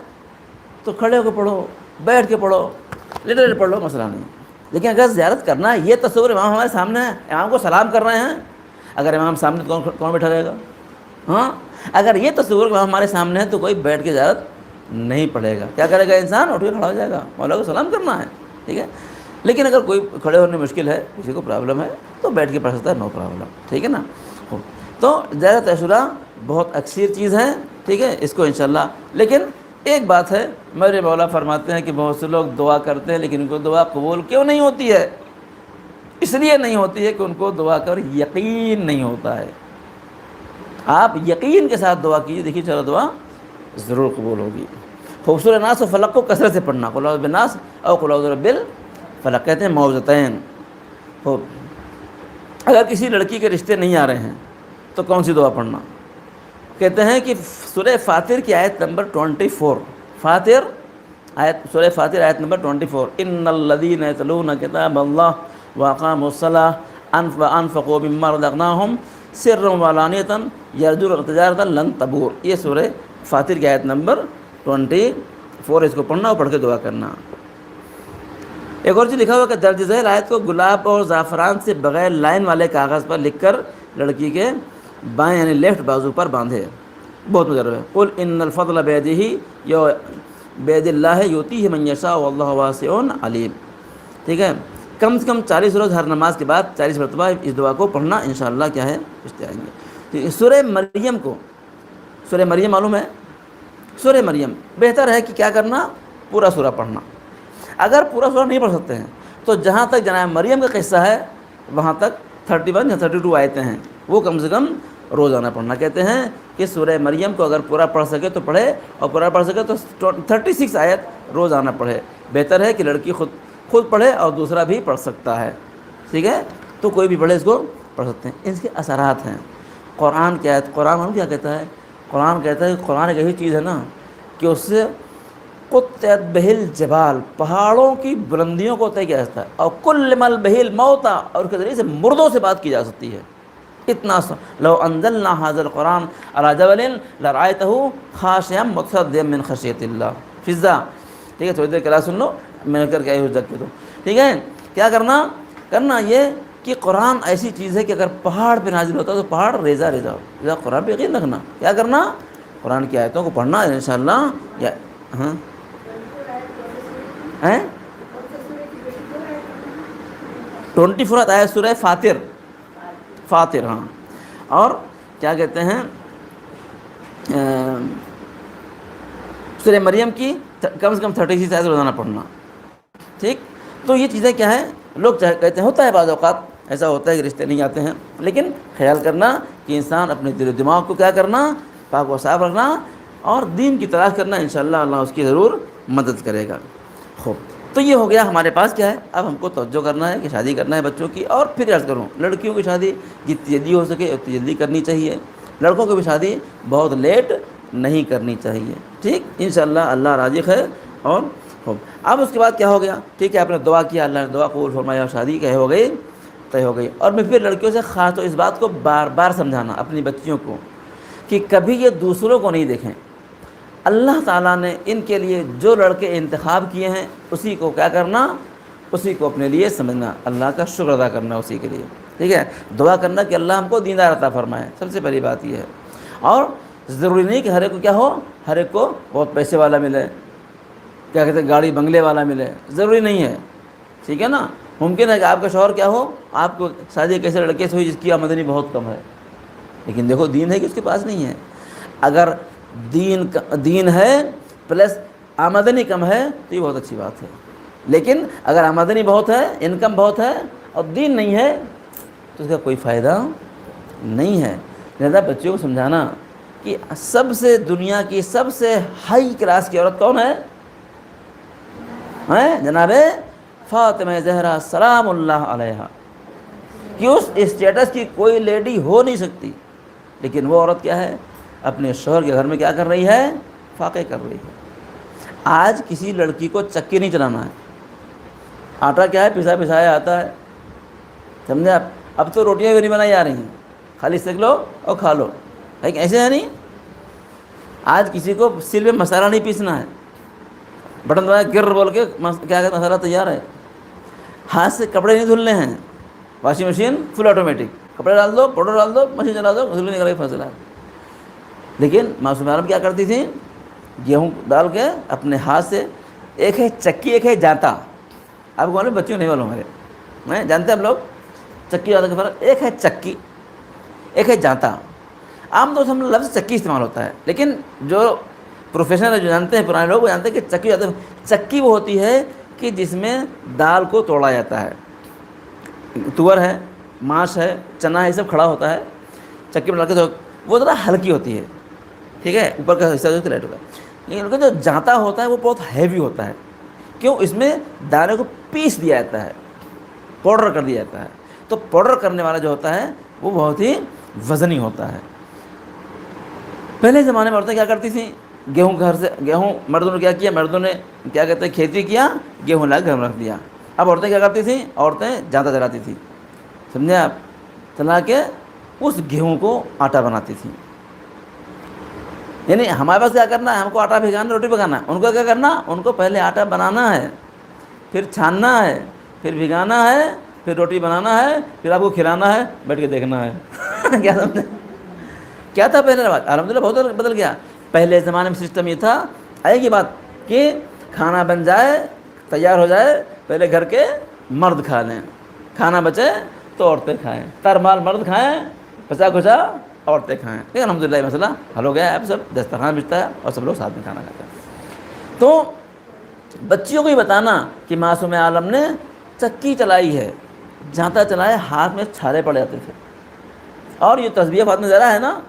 تو کھڑے ہو کے پڑھو، بیٹھ کے پڑھو، لیٹے پڑھ لو، مسئلہ نہیں. لیکن اگر زیارت کرنا ہے، یہ تصور امام ہمارے سامنے ہے، امام کو سلام کر رہے ہیں. اگر امام سامنے تو کون بیٹھا رہے گا؟ ہاں، اگر یہ تصور امام ہمارے سامنے ہے تو کوئی بیٹھ کے زیارت نہیں پڑھے گا. کیا کرے گا انسان؟ اٹھ کے کھڑا ہو جائے گا، مولا کو سلام کرنا ہے. ٹھیک ہے. لیکن اگر کوئی کھڑے ہونے مشکل ہے، کسی کو پرابلم ہے تو بیٹھ کے پڑھ سکتا ہے، نو پرابلم. ٹھیک ہے نا. تو زیارت عاشورہ بہت اکثر چیز ہے. ٹھیک ہے، اس کو انشاءاللہ. لیکن ایک بات ہے، میرے مولا فرماتے ہیں کہ بہت سے لوگ دعا کرتے ہیں لیکن ان کو دعا قبول کیوں نہیں ہوتی ہے؟ اس لیے نہیں ہوتی ہے کہ ان کو دعا کر یقین نہیں ہوتا ہے. آپ یقین کے ساتھ دعا کیجیے، دیکھیے چلو دعا ضرور قبول ہوگی. خوبصورت ناس و فلق کو کثرت سے پڑھنا. قل اعوذ بالناس اور قل اعوذ بالفلق کہتے ہیں معوذتین. اگر کسی لڑکی کے رشتے نہیں آ رہے ہیں تو کون سی دعا پڑھنا؟ کہتے ہیں کہ سورہ فاطر کی آیت نمبر 24، سورہ فاطر آیت نمبر 24، ان الذین یتلون کتاب اللہ واقاموا الصلاۃ وانفقوا مما رزقناہم سرا وعلانیۃ یرجون تجارۃ لن تبور. یہ سورہ فاطر کی آیت نمبر 24، اس کو پڑھنا اور پڑھ کے دعا کرنا. ایک اور چیز لکھا ہوا کہ درج ذیل آیت کو گلاب اور زعفران سے بغیر لائن والے کاغذ پر لکھ کر لڑکی کے بائیں یعنی لیفٹ بازو پر باندھے. بہت مجرب ہے. قل ان الفضل بید اللہ یؤتیہ من یشاء واللہ واسع علیم. ٹھیک ہے. کم سے کم 40 روز ہر نماز کے بعد 40 مرتبہ اس دعا کو پڑھنا انشاءاللہ کیا ہے پوچھتے آئیں گے. سورہ مریم معلوم ہے؟ سورہ مریم بہتر ہے کہ کیا کرنا؟ پورا سورہ پڑھنا. اگر پورا سورہ نہیں پڑھ سکتے ہیں تو جہاں تک جناب مریم کا قصہ ہے وہاں تک 31 یا 32 آیتیں ہیں، وہ کم سے کم روزانہ پڑھنا. کہتے ہیں کہ سورہ مریم کو اگر پورا پڑھ سکے تو پڑھے، اور پورا پڑھ سکے تو 36 آیت روزانہ پڑھے. بہتر ہے کہ لڑکی خود پڑھے اور دوسرا بھی پڑھ سکتا ہے. ٹھیک ہے، تو کوئی بھی پڑھے اس کو پڑھ سکتے ہیں. اس کے اثرات ہیں. قرآن کی آیت، قرآن ہم کیا کہتا ہے؟ قرآن کہتا ہے کہ قرآن ایک ایسی چیز ہے نا کہ اس سے قطعت بہل جبال، پہاڑوں کی بلندیوں کو طے کیا جاتا ہے، اور کل مل بہل موتا، اور اس کے ذریعے سے مردوں سے بات کی جا سکتی ہے. اتنا لو انزلنا هذا القرآن على جبل لرأيته خاشعا متصدعا من خشية الله. فضا ٹھیک ہے, تھوڑی دیر کلاس سن لو, میں کر کے آئی ہوں جگ کے. تو ٹھیک ہے, کیا کرنا یہ کہ قرآن ایسی چیز ہے کہ اگر پہاڑ پہ نازل ہوتا ہے تو پہاڑ ریزہ ریزہ ہو. قرآن پہ یقین رکھنا, کیا کرنا, قرآن کی آیتوں کو پڑھنا انشاءاللہ. یا ہاں 24 آیت سورہ فاطر. ہاں, اور کیا کہتے ہیں, سورہ مریم کی کم سے کم 36 آیت روزانہ پڑھنا. ٹھیک, تو یہ چیزیں کیا ہیں, لوگ کہتے ہیں ہوتا ہے بعض اوقات ایسا ہوتا ہے کہ رشتے نہیں آتے ہیں, لیکن خیال کرنا کہ انسان اپنے دل و دماغ کو کیا کرنا, پاک و صاف رکھنا اور دین کی تلاش کرنا. انشاءاللہ اللہ اس کی ضرور مدد کرے گا. خوب, تو یہ ہو گیا ہمارے پاس کیا ہے. اب ہم کو توجہ کرنا ہے کہ شادی کرنا ہے بچوں کی. اور پھر عرض کروں, لڑکیوں کی شادی جتنی جلدی ہو سکے اتنی جلدی کرنی چاہیے. لڑکوں کی بھی شادی بہت لیٹ نہیں کرنی چاہیے. ٹھیک, انشاءاللہ اللہ راضی ہے. اور خوب, اب اس کے بعد کیا ہو گیا, ٹھیک ہے, آپ نے دعا کیا, اللہ نے دعا قبول فرمایا اور شادی طے ہو گئی. اور میں پھر لڑکیوں سے خاص طور اس بات کو بار بار سمجھانا اپنی بچیوں کو کہ کبھی یہ دوسروں کو نہیں دیکھیں. اللہ تعالیٰ نے ان کے لیے جو لڑکے انتخاب کیے ہیں اسی کو کیا کرنا, اسی کو اپنے لیے سمجھنا, اللہ کا شکر ادا کرنا اسی کے لیے. ٹھیک ہے, دعا کرنا کہ اللہ ہم کو دیندار عطا فرمائے, سب سے پہلی بات یہ ہے. اور ضروری نہیں کہ ہر ایک کو کیا ہو, ہر ایک کو بہت پیسے والا ملے, کیا کہتے ہیں گاڑی بنگلے والا ملے, ضروری نہیں ہے. ٹھیک ہے نا, ممکن ہے کہ آپ کا شوہر کیا ہو, آپ کو شادی کیسے لڑکے سے ہوئی جس کی آمدنی بہت کم ہے, لیکن دیکھو دین ہے کہ اس کے پاس نہیں ہے. اگر دین ہے پلس آمدنی کم ہے تو یہ بہت اچھی بات ہے. لیکن اگر آمدنی بہت ہے, انکم بہت ہے اور دین نہیں ہے تو اس کا کوئی فائدہ نہیں ہے. لہذا بچوں کو سمجھانا کہ سب سے دنیا کی سب سے ہائی کلاس کی عورت کون ہے, جناب فاطمہ زہرا سلام اللہ علیہا, کہ اس اسٹیٹس کی کوئی لیڈی ہو نہیں سکتی. لیکن وہ عورت کیا ہے, اپنے شوہر کے گھر میں کیا کر رہی ہے, فاقے کر رہی ہے. آج کسی لڑکی کو چکی نہیں چلانا ہے, آٹا کیا ہے پسایا آتا ہے, سمجھے آپ. اب تو روٹیاں بھی نہیں بنائی جا رہی ہیں, خالی سیک لو اور کھا لو. لیکن ایسے ہے نہیں, آج کسی کو سل میں مسالہ نہیں پیسنا ہے, بٹن دبایا گر بول کے کیا کہ مسالہ تیار ہے. ہاتھ سے کپڑے نہیں دھلنے ہیں, واشنگ مشین فل آٹومیٹک, کپڑے ڈال دو, پاؤڈر ڈال دو, مشین چلا دو, دھل نکل کے فیصلہ ہے. لیکن معصوم عالم کیا کرتی تھیں, گیہوں ڈال کے اپنے ہاتھ سے, ایک ہے چکی ایک ہے جانتا. آپ کو معلوم, بچوں نہیں معلوم ہمارے, جانتے ہیں ہم لوگ چکی جانتا کا فرق, ایک ہے چکی ایک ہے جانتا. عام طور سے ہم لفظ چکی استعمال ہوتا ہے, لیکن جو پروفیشنل جو جانتے ہیں پرانے لوگ وہ جانتے ہیں کہ چکی جاتے ہیں. چکی وہ ہوتی ہے کہ جس میں دال کو توڑا جاتا ہے, تور ہے, ماش ہے, چنا ہے, یہ سب کھڑا ہوتا ہے چکی میں ڈال کے, تو وہ ذرا ہلکی ہوتی ہے. ٹھیک ہے, اوپر کا حصہ جو لائٹ ہوتا ہے. لیکن ان کا جو جانتا ہوتا ہے وہ بہت ہیوی ہوتا ہے. کیوں, اس میں دانے کو پیس دیا جاتا ہے, پاؤڈر کر دیا جاتا ہے. تو پاؤڈر کرنے والا جو ہوتا ہے وہ بہت ہی وزنی ہوتا ہے. پہلے زمانے میں عورتیں کیا کرتی تھیں, گیہوں گھر سے, گیہوں مردوں نے کیا کیا, مردوں نے کیا کہتے ہیں کھیتی کیا, گیہوں لا کے گھر میں رکھ دیا. اب عورتیں کیا کرتی تھیں, عورتیں جانتا چلاتی تھیں, سمجھے آپ, چلا کے اس گیہوں کو آٹا بناتی تھیں. یعنی ہمارے پاس کیا کرنا ہے, ہم کو آٹا بھگانا, روٹی پکانا ہے. ان کو کیا کرنا, ان کو پہلے آٹا بنانا ہے, پھر چھاننا ہے, پھر بھگانا ہے, پھر روٹی بنانا ہے, پھر آپ کو کھلانا ہے, بیٹھ کے دیکھنا ہے. کیا سمجھے, کیا تھا پہلے رواج. الحمدللہ بہت بدل گیا. پہلے زمانے میں سسٹم یہ تھا, آئے گی بات, کہ کھانا بن جائے, تیار ہو جائے, پہلے گھر کے مرد کھا لیں, کھانا بچے تو عورتیں کھائیں, ترمال مرد کھائیں, بچا کھچا عورتیں کھائیں. لیکن الحمدللہ یہ مسئلہ حل ہو گیا ہے. اب سب دسترخوان بچتا ہے اور سب لوگ ساتھ میں کھانا کھاتے ہیں. تو بچیوں کو یہ بتانا کہ معصوم عالم نے چکی چلائی ہے, جانتا چلائے, ہاتھ میں چھالے پڑ جاتے تھے. اور یہ تسبیح فاطمہ زہرا ہے نا,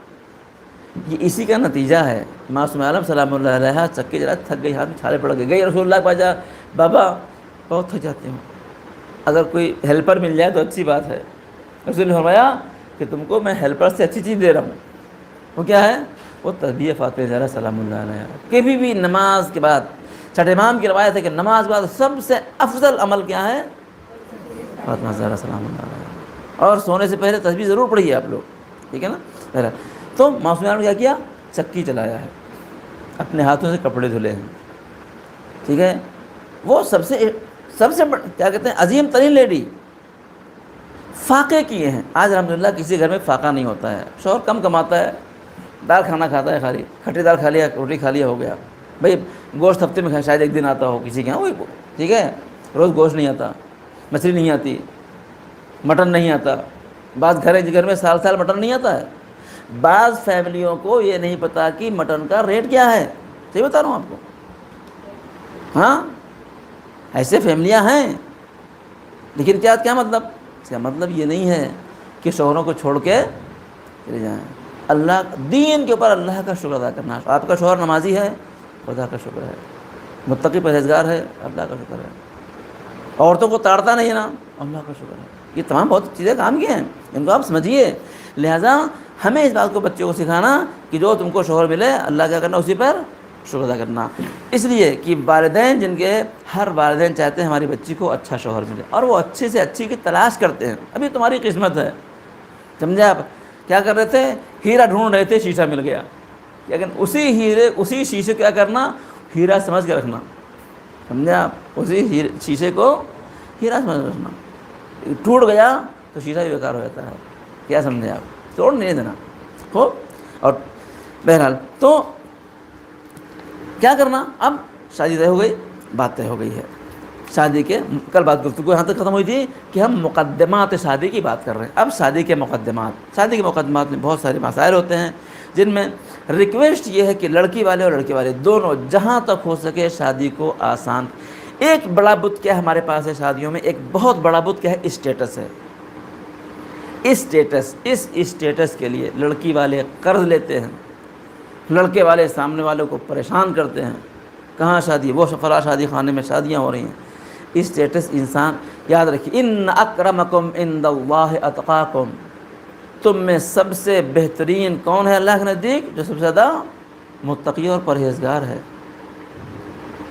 یہ اسی کا نتیجہ ہے. معصوم عالم سلام اللہ علیہ چکی چلا, تھک گئی, ہاتھ میں چھالے پڑ گئی رسول اللہ پاجا, بابا بہت تھک جاتے ہوں, اگر کوئی ہیلپر مل جائے تو اچھی بات ہے. رسول نے فرمایا کہ تم کو میں ہیلپر سے اچھی چیز دے رہا ہوں. وہ کیا ہے, وہ تسبیح فاطمہ زہرا سلام اللہ علیہ. کبھی بھی نماز کے بعد, چھٹے امام کی روایت ہے کہ نماز کے بعد سب سے افضل عمل کیا ہے, فاطمہ زہرا سلام اللہ علیہ. اور سونے سے پہلے تسبیح ضرور پڑھیے آپ لوگ, ٹھیک ہے نا. تو معصوم نے کیا کیا, چکی چلایا ہے, اپنے ہاتھوں سے کپڑے دھلے ہیں, ٹھیک ہے، وہ سب سے کیا کہتے ہیں عظیم ترین لیڈی، فاقے کیے ہیں. آج الحمدللہ کسی گھر میں فاقہ نہیں ہوتا ہے. شوہر کم کماتا ہے، دال کھانا کھاتا ہے، خالی کھٹی دال کھا لیا، روٹی کھا لیا، ہو گیا. بھائی گوشت ہفتے میں شاید ایک دن آتا ہو کسی کے یہاں، وہی ٹھیک ہے، روز گوشت نہیں آتا، مچھلی نہیں آتی، مٹن نہیں آتا. بعض گھر میں سال سال مٹن نہیں آتا ہے. بعض فیملیوں کو یہ نہیں پتا کہ مٹن کا ریٹ کیا ہے. صحیح بتا رہا ہوں آپ کو. ہاں ایسے فیملیاں ہیں. لیکن کیا مطلب، اس کا مطلب یہ نہیں ہے کہ شوہروں کو چھوڑ کے چلے جائیں. اللہ دین کے اوپر اللہ کا شکر ادا کرنا. آپ کا شوہر نمازی ہے، خدا کا شکر ہے. متقی پرہیزگار ہے، اللہ کا شکر ہے. عورتوں کو تاڑتا نہیں نا، اللہ کا شکر ہے. یہ تمام بہت چیزیں کام کی ہیں، ان کو آپ سمجھیے. لہٰذا ہمیں اس بات کو بچوں کو سکھانا کہ جو تم کو شوہر ملے، اللہ کیا کرنا، اسی پر شکر ادا کرنا. اس لیے کہ والدین ہر والدین چاہتے ہیں ہماری بچی کو اچھا شوہر ملے، اور وہ اچھے سے اچھی کی تلاش کرتے ہیں. ابھی تمہاری قسمت ہے. سمجھے آپ کیا کر رہے تھے، ہیرا ڈھونڈ رہے تھے، شیشہ مل گیا. لیکن اسی شیشے کیا کرنا، ہیرا سمجھ کے رکھنا. سمجھے آپ، اسی شیشے کو ہیرا سمجھ کے رکھنا. ٹوٹ گیا تو شیشہ بھی بیکار ہو جاتا ہے. کیا سمجھے آپ، توڑ نہیں دینا ہو. اور بہرحال تو کیا کرنا، اب شادی طے ہو گئی، بات طے ہو گئی ہے. شادی کے کل بات گفتگو یہاں تک ختم ہوئی تھی کہ ہم مقدمات شادی کی بات کر رہے ہیں. اب شادی کے مقدمات میں بہت سارے مسائل ہوتے ہیں، جن میں ریکویسٹ یہ ہے کہ لڑکی والے اور لڑکے والے دونوں جہاں تک ہو سکے شادی کو آسان. ایک بڑا بت کیا ہمارے پاس ہے شادیوں میں، ایک بہت بڑا بت کیا ہے، اسٹیٹس ہے. اس اسٹیٹس کے لیے لڑکی والے قرض لیتے ہیں، لڑکے والے سامنے والوں کو پریشان کرتے ہیں. کہاں شادی، وہ فلاں شادی خانے میں شادیاں ہو رہی ہیں. اسٹیٹس انسان یاد رکھیے، ان اکرمکم عند اللہ اتقاکم، تم میں سب سے بہترین کون ہے اللہ کے نزدیک، جو سب سے زیادہ متقی اور پرہیزگار ہے.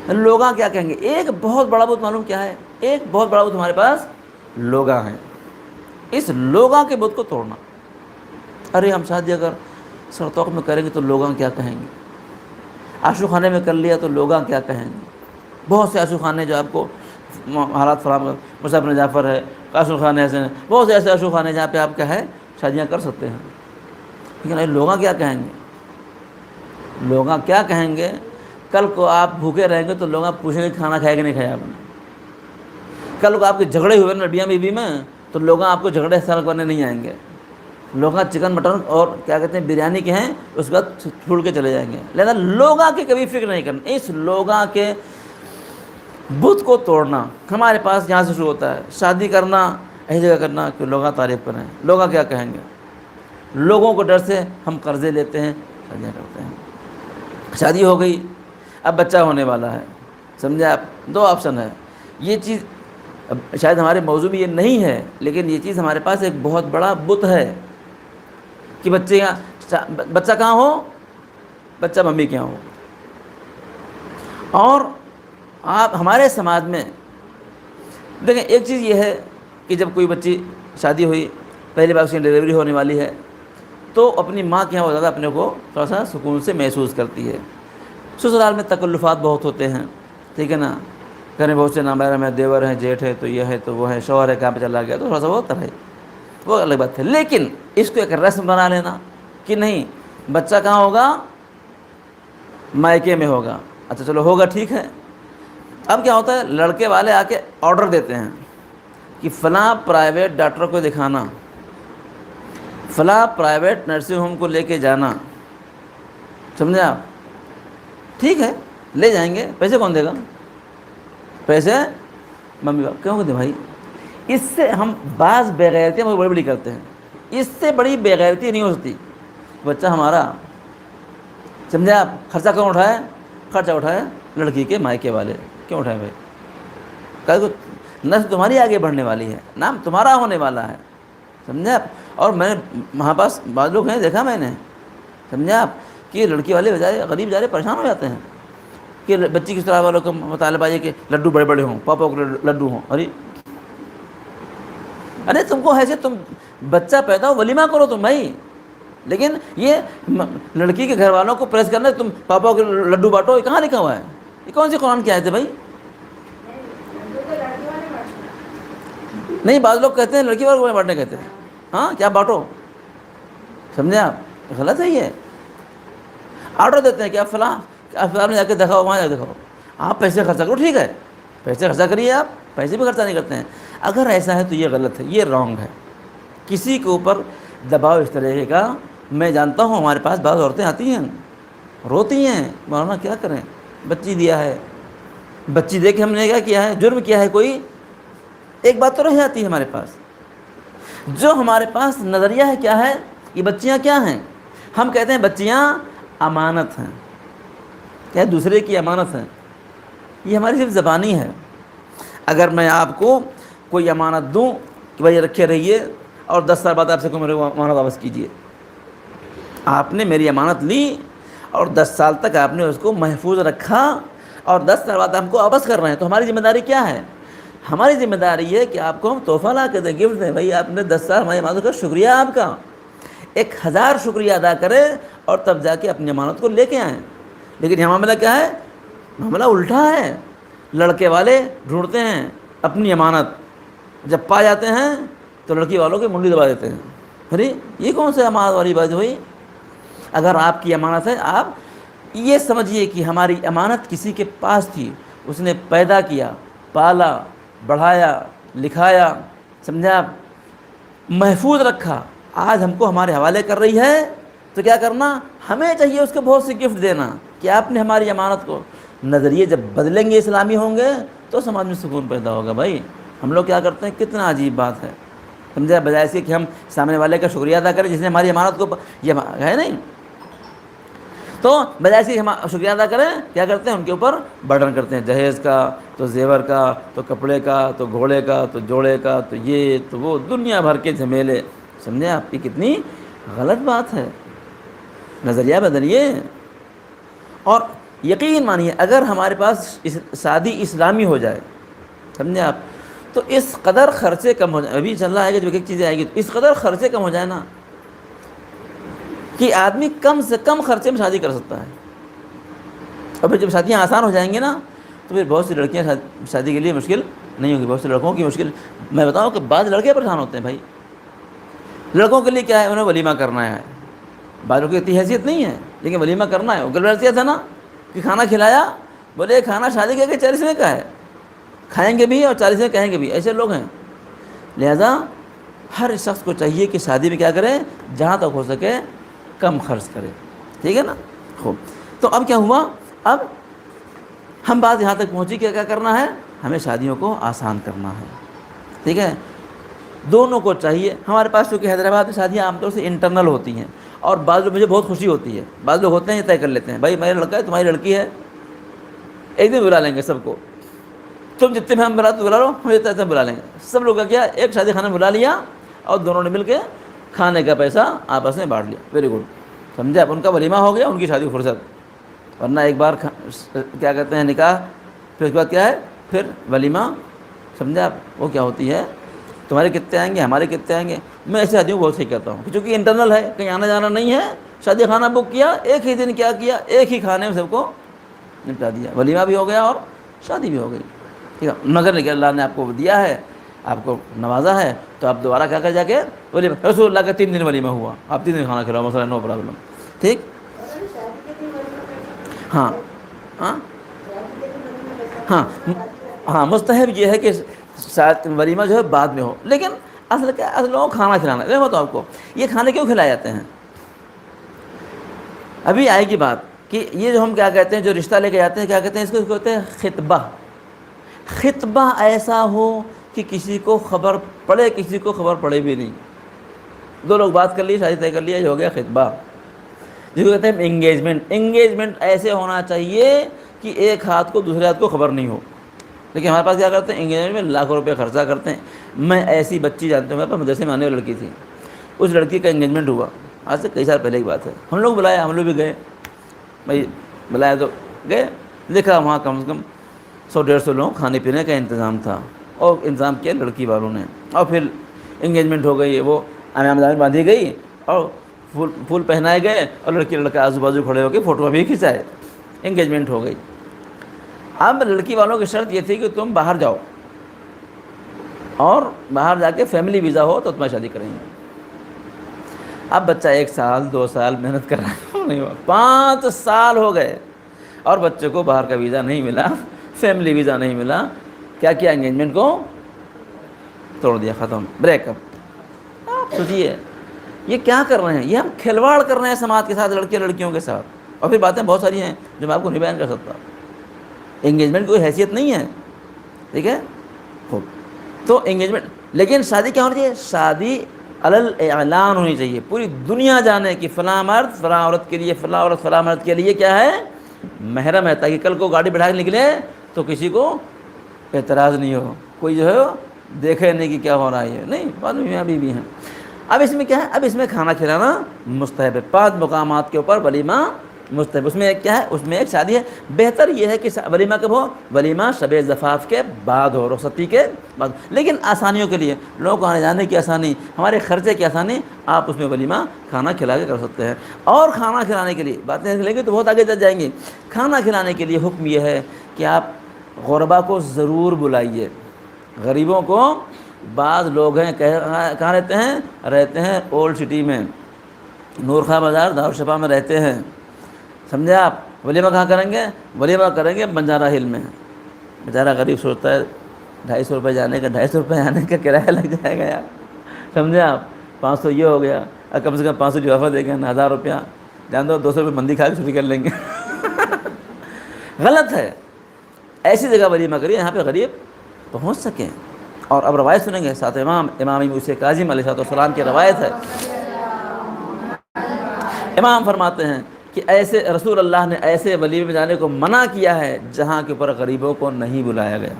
لوگاں کیا کہیں گے، ایک بہت بڑا بت معلوم کیا ہے، ایک بہت بڑا بت ہمارے پاس لوگاں ہیں. اس لوگاں کے بت کو توڑنا. ارے ہم شادی اگر سرتوق میں کریں گے تو لوگاں کیا کہیں گے، عاشق خانے میں کر لیا تو لوگاں کیا کہیں گے. بہت سے عاشق خانے جو آپ کو حالات فراہم کر، مصعب بن جعفر ہے، عاشق خانے ایسے ہیں، بہت سے ایسے عاشق خانے جہاں پہ آپ کیا ہے شادیاں کر سکتے ہیں. لیکن لوگاں کیا کہیں گے، لوگاں کیا کہیں گے. کل کو آپ بھوکے رہیں گے تو لوگ آپ پوچھیں گے کھانا کھایا کہ نہیں کھایا آپ نے. کل کو آپ کے جھگڑے ہوئے نا بیاں بیوی میں تو لوگ آپ کو جھگڑے سال کرنے نہیں آئیں گے. لوگ چکن مٹن اور کیا کہتے ہیں بریانی کے ہیں، اس کے بعد چھوڑ کے چلے جائیں گے. لہذا لوگاں کی کبھی فکر نہیں کرنا. اس لوگاں کے بت کو توڑنا ہمارے پاس یہاں سے شروع ہوتا ہے. شادی کرنا ایسی جگہ کرنا کہ لوگاں تعریف کریں، لوگاں کیا کہیں گے. لوگوں کو ڈر سے ہم قرضے لیتے ہیں، شادیاں کرتے ہیں. شادی ہو گئی، اب بچہ ہونے والا ہے. سمجھے آپ، دو آپشن ہے. یہ چیز اب شاید ہمارے موضوع میں یہ نہیں ہے، لیکن یہ چیز ہمارے پاس ایک بہت بڑا بت ہے کہ بچہ کہاں ہو، بچہ ممی کے یہاں ہو. اور آپ ہمارے سماج میں دیکھیں، ایک چیز یہ ہے کہ جب کوئی بچی شادی ہوئی، پہلی بار اس کی ڈلیوری ہونے والی ہے، تو اپنی ماں کے یہاں زیادہ اپنے کو تھوڑا سا سکون سے محسوس کرتی ہے. سسرال میں تکلفات بہت ہوتے ہیں، ٹھیک ہے نا. کہنے بہت سے نامبر میں دیور ہیں، جیٹھ ہے، تو یہ ہے تو وہ ہے، شوہر ہے کہاں پہ چلا گیا، تو تھوڑا سا وہ ہوتا ہے، وہ الگ بات ہے. لیکن اس کو ایک رسم بنا لینا کہ نہیں، بچہ کہاں ہوگا، مائکے میں ہوگا. اچھا چلو ہوگا، ٹھیک ہے. اب کیا ہوتا ہے، لڑکے والے آ کے آرڈر دیتے ہیں کہ فلاں پرائیویٹ ڈاکٹر کو دکھانا، فلاں پرائیویٹ نرسنگ ہوم کو لے کے جانا. سمجھے آپ، ٹھیک ہے لے جائیں گے. پیسے کون دے گا، پیسے ممی باپ. کیوں دے بھائی، اس سے ہم بعض بےغیرتیاں بہت بڑی بڑی کرتے ہیں. اس سے بڑی بےغیرتی نہیں ہو سکتی. بچہ ہمارا، سمجھے آپ، خرچہ کون اٹھائے، خرچہ اٹھائے لڑکی کے مائکے والے. کیوں اٹھائے بھائی، کل کو نسل تمہاری آگے بڑھنے والی ہے، نام تمہارا ہونے والا ہے. سمجھے آپ. اور میں وہاں پاس بعض لوگ ہیں دیکھا میں نے، سمجھے آپ، کہ لڑکی والے بچارے غریب بیچارے پریشان ہو جاتے ہیں کہ بچی کس طرح والوں کو مطالبہ ہے کہ لڈو بڑے بڑے ہوں، پاپا کو لڈو ہوں. ارے تم کو ایسے تم بچہ پیدا ہو ولیمہ کرو تم بھائی. لیکن یہ لڑکی کے گھر والوں کو پریس کرنا تم پاپا کو لڈو بانٹو، یہ کہاں لکھا ہوا ہے. یہ کون سی قرآن کی آیت ہے بھائی؟ نہیں، بعض لوگ کہتے ہیں لڑکی والوں کو بانٹنے کہتے ہیں. ہاں کیا بانٹو؟ سمجھے آپ؟ غلط ہے یہ. آرڈر دیتے ہیں کہ آپ فلاں نے جا کے دکھاؤ، وہاں جا کے دکھاؤ، آپ پیسے خرچہ کرو. ٹھیک ہے، پیسے خرچہ کریے، آپ پیسے بھی خرچہ نہیں کرتے ہیں. اگر ایسا ہے تو یہ غلط ہے، یہ رانگ ہے. کسی کے اوپر دباؤ اس طرح کا، میں جانتا ہوں ہمارے پاس بعض عورتیں آتی ہیں روتی ہیں، مولانا کیا کریں، بچی دیا ہے، بچی دے کے ہم نے کیا کیا ہے، جرم کیا ہے کوئی؟ ایک بات تو رہ جاتی ہے ہمارے پاس. جو ہمارے پاس نظریہ ہے کیا ہے، یہ بچیاں کیا ہیں؟ ہم کہتے ہیں بچیاں امانت ہیں، کیا دوسرے کی امانت ہیں. یہ ہماری صرف زبانی ہے. اگر میں آپ کو کوئی امانت دوں کہ بھائی رکھے رہیے، اور 10 سال بعد آپ سے کوئی میرے امانت واپس کیجیے، آپ نے میری امانت لی اور 10 سال تک آپ نے اس کو محفوظ رکھا، اور 10 سال بعد ہم کو واپس کر رہے ہیں، تو ہماری ذمہ داری کیا ہے؟ ہماری ذمہ داری ہے کہ آپ کو ہم تحفہ لا کے دیں، گفٹ دیں. بھائی آپ نے 10 سال ہماری امانت کا شکریہ، آپ کا 1000 شکریہ ادا کریں اور تب جا کے اپنی امانت کو لے کے آئیں. لیکن یہ معاملہ کیا ہے؟ معاملہ الٹا ہے. لڑکے والے ڈھونڈتے ہیں اپنی امانت، جب پا جاتے ہیں تو لڑکی والوں کی منڈی دبا دیتے ہیں. ارے یہ کون سے امانت والی بات ہوئی؟ اگر آپ کی امانت ہے، آپ یہ سمجھیے کہ ہماری امانت کسی کے پاس تھی، اس نے پیدا کیا، پالا، بڑھایا، لکھایا، سمجھا، محفوظ رکھا، آج ہم کو ہمارے حوالے کر رہی ہے. تو کیا کرنا؟ ہمیں چاہیے اس کو بہت سی گفٹ دینا کہ آپ نے ہماری امانت کو. نظریے جب بدلیں گے، اسلامی ہوں گے، تو سماج میں سکون پیدا ہوگا. بھائی ہم لوگ کیا کرتے ہیں، کتنا عجیب بات ہے، سمجھا، بجائے سے کہ ہم سامنے والے کا شکریہ ادا کریں جس نے ہماری امانت کو، یہ ہے نہیں، تو بجائے سے ہم شکریہ ادا کریں، کیا کرتے ہیں، ان کے اوپر برڈن کرتے ہیں، جہیز کا، تو زیور کا، تو کپڑے کا، تو گھوڑے کا، تو جوڑے کا، تو یہ تو وہ، دنیا بھر کے جھمیلے. سمجھے آپ کی کتنی غلط بات ہے. نظریہ بدلیے. اور یقین مانیے اگر ہمارے پاس شادی اسلامی ہو جائے، سمجھے آپ، تو اس قدر خرچے کم ہو جائیں. ابھی چل رہا ہے کہ جو ایک چیزیں آئے گی، تو اس قدر خرچے کم ہو جائے نا کہ آدمی کم سے کم خرچے میں شادی کر سکتا ہے. اور پھر جب شادیاں آسان ہو جائیں گی نا، تو پھر بہت سی لڑکیاں شادی کے لیے مشکل نہیں ہوگی. بہت سے لڑکوں کی مشکل، میں بتاؤں کہ بعض لڑکے پریشان ہوتے ہیں. بھائی لڑکوں کے لیے کیا ہے، انہیں ولیمہ کرنا ہے. بعض لوگوں کی اتنی حیثیت نہیں ہے لیکن ولیمہ کرنا ہے. وہ گل حیثیت ہے نا کہ کھانا کھلایا، بولے کھانا شادی کے 40ویں کا ہے، کھائیں گے بھی اور 40ویں کہیں گے بھی. ایسے لوگ ہیں. لہذا ہر شخص کو چاہیے کہ شادی میں کیا کرے، جہاں تک ہو سکے کم خرچ کرے. ٹھیک ہے نا؟ خوب. تو اب کیا ہوا، اب ہم بات یہاں تک پہنچی کہ کیا کرنا ہے، ہمیں شادیوں کو آسان کرنا ہے. ٹھیک ہے، دونوں کو چاہیے. ہمارے پاس چونکہ حیدرآباد میں شادیاں عام طور سے انٹرنل ہوتی ہیں، اور بعض لوگ، مجھے بہت خوشی ہوتی ہے، بعض لوگ ہوتے ہیں یہ طے کر لیتے ہیں، بھائی میرا لڑکا ہے، تمہاری لڑکی ہے، ایک دن بلا لیں گے سب کو، تم جتنے میں ہم بلا لو، ہم جتنے سے بلا لیں گے. سب لوگ کا کیا، ایک شادی خانہ بلا لیا اور دونوں نے مل کے کھانے کا پیسہ آپس میں بانٹ لیا. Very good. سمجھے آپ، ان کا ولیمہ ہو گیا، ان کی شادی فرصت. ورنہ ایک بار کیا کہتے ہیں نکاح، پھر اس کے بعد کیا ہے، پھر ولیمہ. سمجھا آپ، وہ کیا ہوتی ہے، تمہارے کتنے آئیں گے، ہمارے کتنے آئیں گے. میں ایسے آدمی کو بہت صحیح کہتا ہوں کہ چونکہ انٹرنل ہے، کہیں آنا جانا نہیں ہے، شادی خانہ بک کیا، ایک ہی دن کیا کیا، ایک ہی کھانے میں سب کو نپٹا دیا، ولیمہ بھی ہو گیا اور شادی بھی ہو گئی. ٹھیک ہے، مگر لیکن اللہ نے آپ کو دیا ہے، آپ کو نوازا ہے، تو آپ دوبارہ کیا کر جا کے ولیمہ. رسول اللہ کا 3 دن ولیمہ ہوا، آپ 3 دن کھانا کھلاؤ، مسئلہ نو پرابلم. ٹھیک. ہاں ہاں ہاں ہاں، مستحب یہ ہے کہ ولیمہ جو ہے بعد میں ہو، لیکن اصل کیا، اصل لوگوں کو کھانا کھلانا ہے. میں بتاؤں آپ کو یہ کھانے کیوں کھلائے جاتے ہیں. ابھی آئے گی بات کہ یہ جو ہم کیا کہتے ہیں، جو رشتہ لے کے جاتے ہیں، کیا کہتے ہیں اس کو کہتے ہیں خطبہ. خطبہ ایسا ہو کہ کسی کو خبر پڑے، کسی کو خبر پڑے بھی نہیں. 2 لوگ بات کر لی، شادی طے کر لیا، یہ ہو گیا خطبہ. جس کو کہتے ہیں انگیجمنٹ. انگیجمنٹ ایسے ہونا چاہیے کہ ایک ہاتھ کو دوسرے ہاتھ کو خبر نہیں ہو. لیکن ہمارے پاس کیا کرتے ہیں، انگیجمنٹ میں لاکھوں روپے خرچہ کرتے ہیں. میں ایسی بچی جانتا ہوں، میرے پاس مدرسے میں آنے والی لڑکی تھی، اس لڑکی کا انگیجمنٹ ہوا، آج سے کئی سال پہلے کی بات ہے. ہم لوگ بلایا، ہم لوگ بھی گئے. بھائی بلایا تو گئے، دیکھا وہاں کم سے کم 100-150 لوگ، کھانے پینے کا انتظام تھا، اور انتظام کیا لڑکی والوں نے. اور پھر انگیجمنٹ ہو گئی، وہ انعام باندھی گئی، اور پھول پہنائے گئے، اور لڑکی لڑکا آزو بازو کھڑے ہو کے فوٹو بھی کھنچائے. انگیجمنٹ ہو گئی. اب لڑکی والوں کی شرط یہ تھی کہ تم باہر جاؤ اور باہر جا کے فیملی ویزا ہو تو تمہیں شادی کریں گے. اب بچہ 1 سال 2 سال محنت کر رہا ہے, نہیں ہوا, 5 سال ہو گئے اور بچے کو باہر کا ویزا نہیں ملا, فیملی ویزا نہیں ملا. کیا کیا, انگیجمنٹ کو توڑ دیا, ختم, بریک اپ. آپ سوچیے یہ کیا کر رہے ہیں, یہ ہم کھلواڑ کر رہے ہیں سماج کے ساتھ, لڑکے لڑکیوں کے ساتھ. اور پھر باتیں بہت ساری ہیں جو میں آپ کو نہیں بیان کر سکتا. انگیجمنٹ کوئی حیثیت نہیں ہے, ٹھیک ہے, خوب. تو انگیجمنٹ, لیکن شادی کیا ہونی چاہیے, شادی علل اعلان ہونی چاہیے, پوری دنیا جانے کہ فلاں مرد فلاں عورت کے لیے, فلاں عورت فلاں مرد کے لیے کیا ہے, محرم ہے, تاکہ کل کو گاڑی بٹھا کے نکلے تو کسی کو اعتراض نہیں ہو, کوئی جو ہے دیکھے نہیں کہ کیا ہو رہا ہے, نہیں, بعد میں میاں بیوی ہیں. اب اس میں کیا ہے, اب اس میں کھانا کھلانا مستحب ہے, 5 مقامات کے اوپر ولیمہ مستحب. اس میں ایک کیا ہے, اس میں ایک شادی ہے. بہتر یہ ہے کہ ولیمہ کب ہو, ولیمہ شب زفاف کے بعد ہو, رخصتی کے بعد. لیکن آسانیوں کے لیے, لوگوں کو آنے جانے کی آسانی, ہمارے خرچے کی آسانی, آپ اس میں ولیمہ کھانا کھلا کے کر سکتے ہیں. اور کھانا کھلانے کے لیے باتیں لیں گے تو بہت آگے چل جائیں گے. کھانا کھلانے کے لیے حکم یہ ہے کہ آپ غربا کو ضرور بلائیے, غریبوں کو. بعض لوگ ہیں کہاں رہتے ہیں اولڈ سٹی میں, نور خواہ بازار دارالشفا میں رہتے ہیں, سمجھے آپ. ولیمہ کہاں کریں گے, ولیمہ کریں گے بنجارہ ہل میں. بیچارہ غریب سوچتا ہے 250 روپے جانے کا, 250 روپے آنے کا کرایہ لگ جائے گا یار, سمجھے آپ. 500 یہ ہو گیا, اور کم سے کم 500 لفافہ دے گا, 1000 روپیہ جان دو, 200 روپے مندی کھا کے چھٹی کر لیں گے. غلط ہے. ایسی جگہ ولیمہ کریے یہاں پہ غریب پہنچ سکیں. اور اب روایت سنیں گے ساتھ, امام موسیٰ کاظم علیہ السلام کی روایت ہے. امام فرماتے ہیں کہ ایسے رسول اللہ نے ایسے ولیمے میں جانے کو منع کیا ہے جہاں کے اوپر غریبوں کو نہیں بلایا گیا.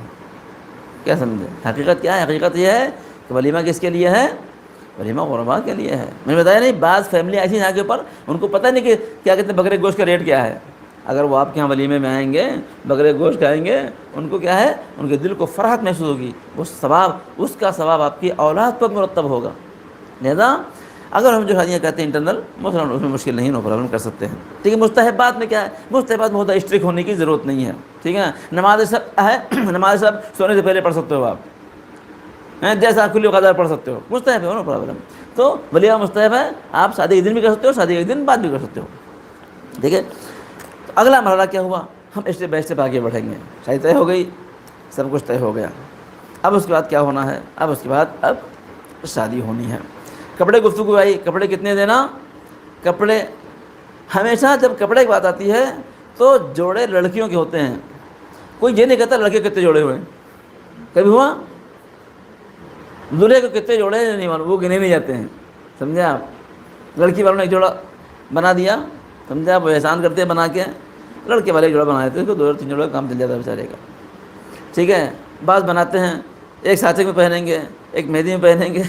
کیا سمجھے, حقیقت کیا ہے, حقیقت یہ ہے کہ ولیمہ کس کے لیے ہے, ولیمہ غربا کے لیے ہے. میں نے بتایا نہیں, بعض فیملی ایسی ہیں جہاں کے اوپر ان کو پتہ نہیں کہ کیا کہتے ہیں بکرے گوشت کا ریٹ کیا ہے. اگر وہ آپ کے یہاں ولیمے میں آئیں گے, بکرے گوشت کھائیں گے, ان کو کیا ہے, ان کے دل کو فرحت محسوس ہوگی, وہ ثواب, اس کا ثواب آپ کی اولاد پر مرتب ہوگا. لہذا اگر ہم جو شادیاں کہتے ہیں انٹرنل, مثلاً اس میں مشکل نہیں, نو پرابلم کر سکتے ہیں. ٹھیک ہے. مستحبات میں کیا ہے, مستحبات میں بہت اسٹرک ہونے کی ضرورت نہیں ہے, ٹھیک ہے. نماز سب ہے, نماز سب سونے سے پہلے پڑھ سکتے ہو آپ, جیسا کھلی قدر پڑھ سکتے ہو, مستحب ہے, نو پرابلم. تو ولیمہ مستحب ہے, آپ شادی کے دن بھی کر سکتے ہو, شادی کے دن بعد بھی کر سکتے ہو, ٹھیک ہے. تو اگلا مرحلہ کیا ہوا, ہم اسٹیپ بائی اسٹیپ آگے بڑھیں گے. شادی طے ہو گئی, سب کچھ طے ہو گیا. اب اس کے بعد کیا ہونا ہے, اب اس کے بعد اب شادی ہونی ہے. کپڑے گفتگو آئی, کپڑے کتنے دینا. کپڑے ہمیشہ جب کپڑے کی بات آتی ہے تو جوڑے لڑکیوں کے ہوتے ہیں. کوئی یہ نہیں کہتا لڑکے کتنے جوڑے ہوئے ہیں, کبھی ہوا. دلہے کو کتنے جوڑے ہیں نہیں معلوم, وہ گنے نہیں جاتے ہیں, سمجھے آپ. لڑکی والوں نے ایک جوڑا بنا دیا, سمجھے آپ, وہ احسان کرتے ہیں بنا کے. لڑکے والے ایک جوڑا بنا دیتے ہیں, اس کو 2 3 جوڑے کام چل جاتا ہے بیچارے کا, ٹھیک ہے. بعض بناتے ہیں ایک ساتھ میں پہنیں گے, ایک مہندی میں پہنیں گے,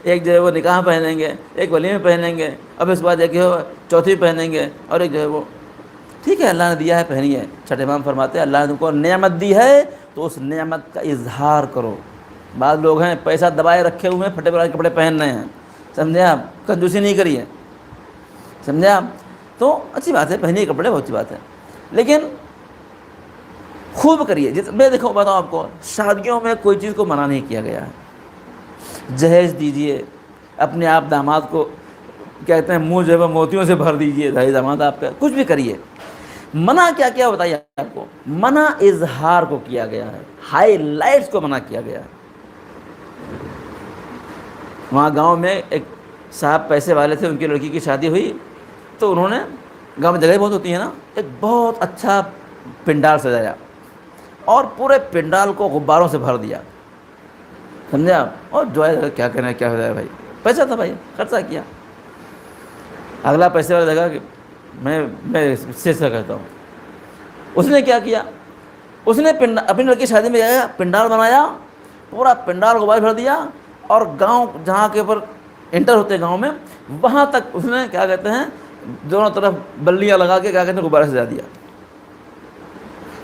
ایک جو ہے وہ نکاح پہنیں گے, ایک ولی میں پہنیں گے, اب اس کے بعد ایک چوتھی پہنیں گے, اور ایک جو ہے وہ, ٹھیک ہے, اللہ نے دیا ہے پہنیے. چھٹے امام فرماتے ہیں اللہ نے تم کو نعمت دی ہے تو اس نعمت کا اظہار کرو. بعض لوگ ہیں پیسہ دبائے رکھے ہوئے ہیں, پھٹے پڑے کپڑے پہن رہے ہیں, سمجھے آپ, کنجوسی نہیں کریے, سمجھے آپ. تو اچھی بات ہے, پہنیے کپڑے, بہت اچھی بات ہے, لیکن خوب کریے. میں دیکھو بتاؤں آپ کو, شادیوں میں کوئی چیز کو منع نہیں کیا گیا ہے. جہیز دیجئے, اپنے آپ داماد کو کہتے ہیں منہ جو ہے وہ موتیوں سے بھر دیجئے, داماد آپ کا کچھ بھی کریے. منع کیا کیا بتائیے آپ کو, منع اظہار کو کیا گیا ہے, ہائی لائٹس کو منع کیا گیا ہے. وہاں گاؤں میں ایک صاحب پیسے والے تھے, ان کی لڑکی کی شادی ہوئی تو انہوں نے, گاؤں میں جگہ بہت ہوتی ہے نا, ایک بہت اچھا پنڈال سجایا اور پورے پنڈال کو غباروں سے بھر دیا, سمجھے آپ. اور جو ہے کیا کہنا ہے, کیا ہو جائے بھائی, پیسہ تھا بھائی, خرچہ کیا. اگلا پیسے والا جگہ کہ میں سے کہتا ہوں, اس نے کیا کیا, اس نے اپنی لڑکی شادی میں گیا, پنڈال بنایا, پورا پنڈال غبار بھر دیا, اور گاؤں جہاں کے اوپر انٹر ہوتے ہیں گاؤں میں, وہاں تک اس نے کیا کہتے ہیں دونوں طرف بلیاں لگا کے کیا کہتے ہیں غبارے سجا دیا.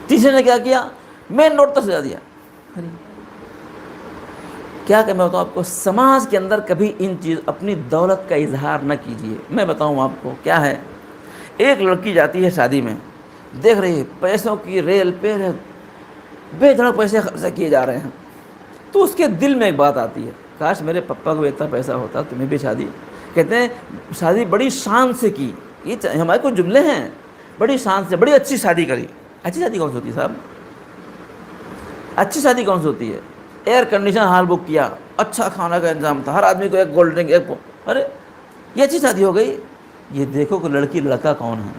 تیسرے نے کیا کیا, مین روڈ تک سجا دیا. کیا کہ میں بتاؤں آپ کو, سماج کے اندر کبھی ان چیز اپنی دولت کا اظہار نہ کیجیے. میں بتاؤں آپ کو کیا ہے, ایک لڑکی جاتی ہے شادی میں, دیکھ رہی ہے پیسوں کی ریل پہ بے دھڑک پیسے خرچہ کیے جا رہے ہیں، تو اس کے دل میں ایک بات آتی ہے، کاش میرے پپا کو اتنا پیسہ ہوتا تمہیں بھی شادی. کہتے ہیں شادی بڑی شان سے کی، یہ ہمارے کچھ جملے ہیں، بڑی شان سے بڑی اچھی شادی کری. اچھی شادی کون سی ہوتی ہے صاحب؟ اچھی شادی کون سی ہوتی ہے؟ ایئر کنڈیشن ہال بک کیا، اچھا کھانا کا انتظام تھا، ہر آدمی کو ایک کولڈ ڈرنک، ایک ارے یہ اچھی شادی ہو گئی. یہ دیکھو کہ لڑکی لڑکا کون ہے،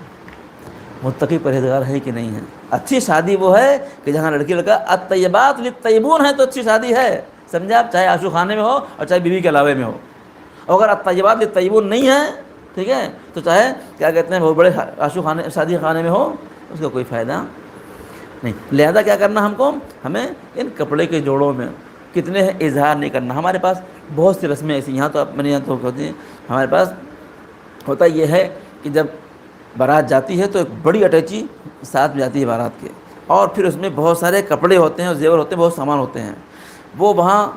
متقی پرہیزگار ہے کہ نہیں ہے. اچھی شادی وہ ہے کہ جہاں لڑکی لڑکا الطیبات للطیبون ہے، تو اچھی شادی ہے. سمجھے آپ؟ چاہے عاشق خانے میں ہو اور چاہے بیوی کے علاوے میں ہو. اگر الطیبات للطیبون نہیں ہے، ٹھیک ہے، تو چاہے کیا کہتے ہیں بہت بڑے عاشق خانے شادی خانے میں ہو، اس کا کوئی فائدہ نہیں. لہذا کیا کرنا ہم کو، ہمیں ان کپڑے کے جوڑوں میں کتنے ہیں اظہار نہیں کرنا. ہمارے پاس بہت سی رسمیں ایسی، یہاں تو میرے یہاں تو ہوتی ہیں، ہمارے پاس ہوتا یہ ہے کہ جب بارات جاتی ہے تو ایک بڑی اٹیچی ساتھ میں جاتی ہے بارات کے، اور پھر اس میں بہت سارے کپڑے ہوتے ہیں اور زیور ہوتے ہیں، بہت سامان ہوتے ہیں. وہ وہاں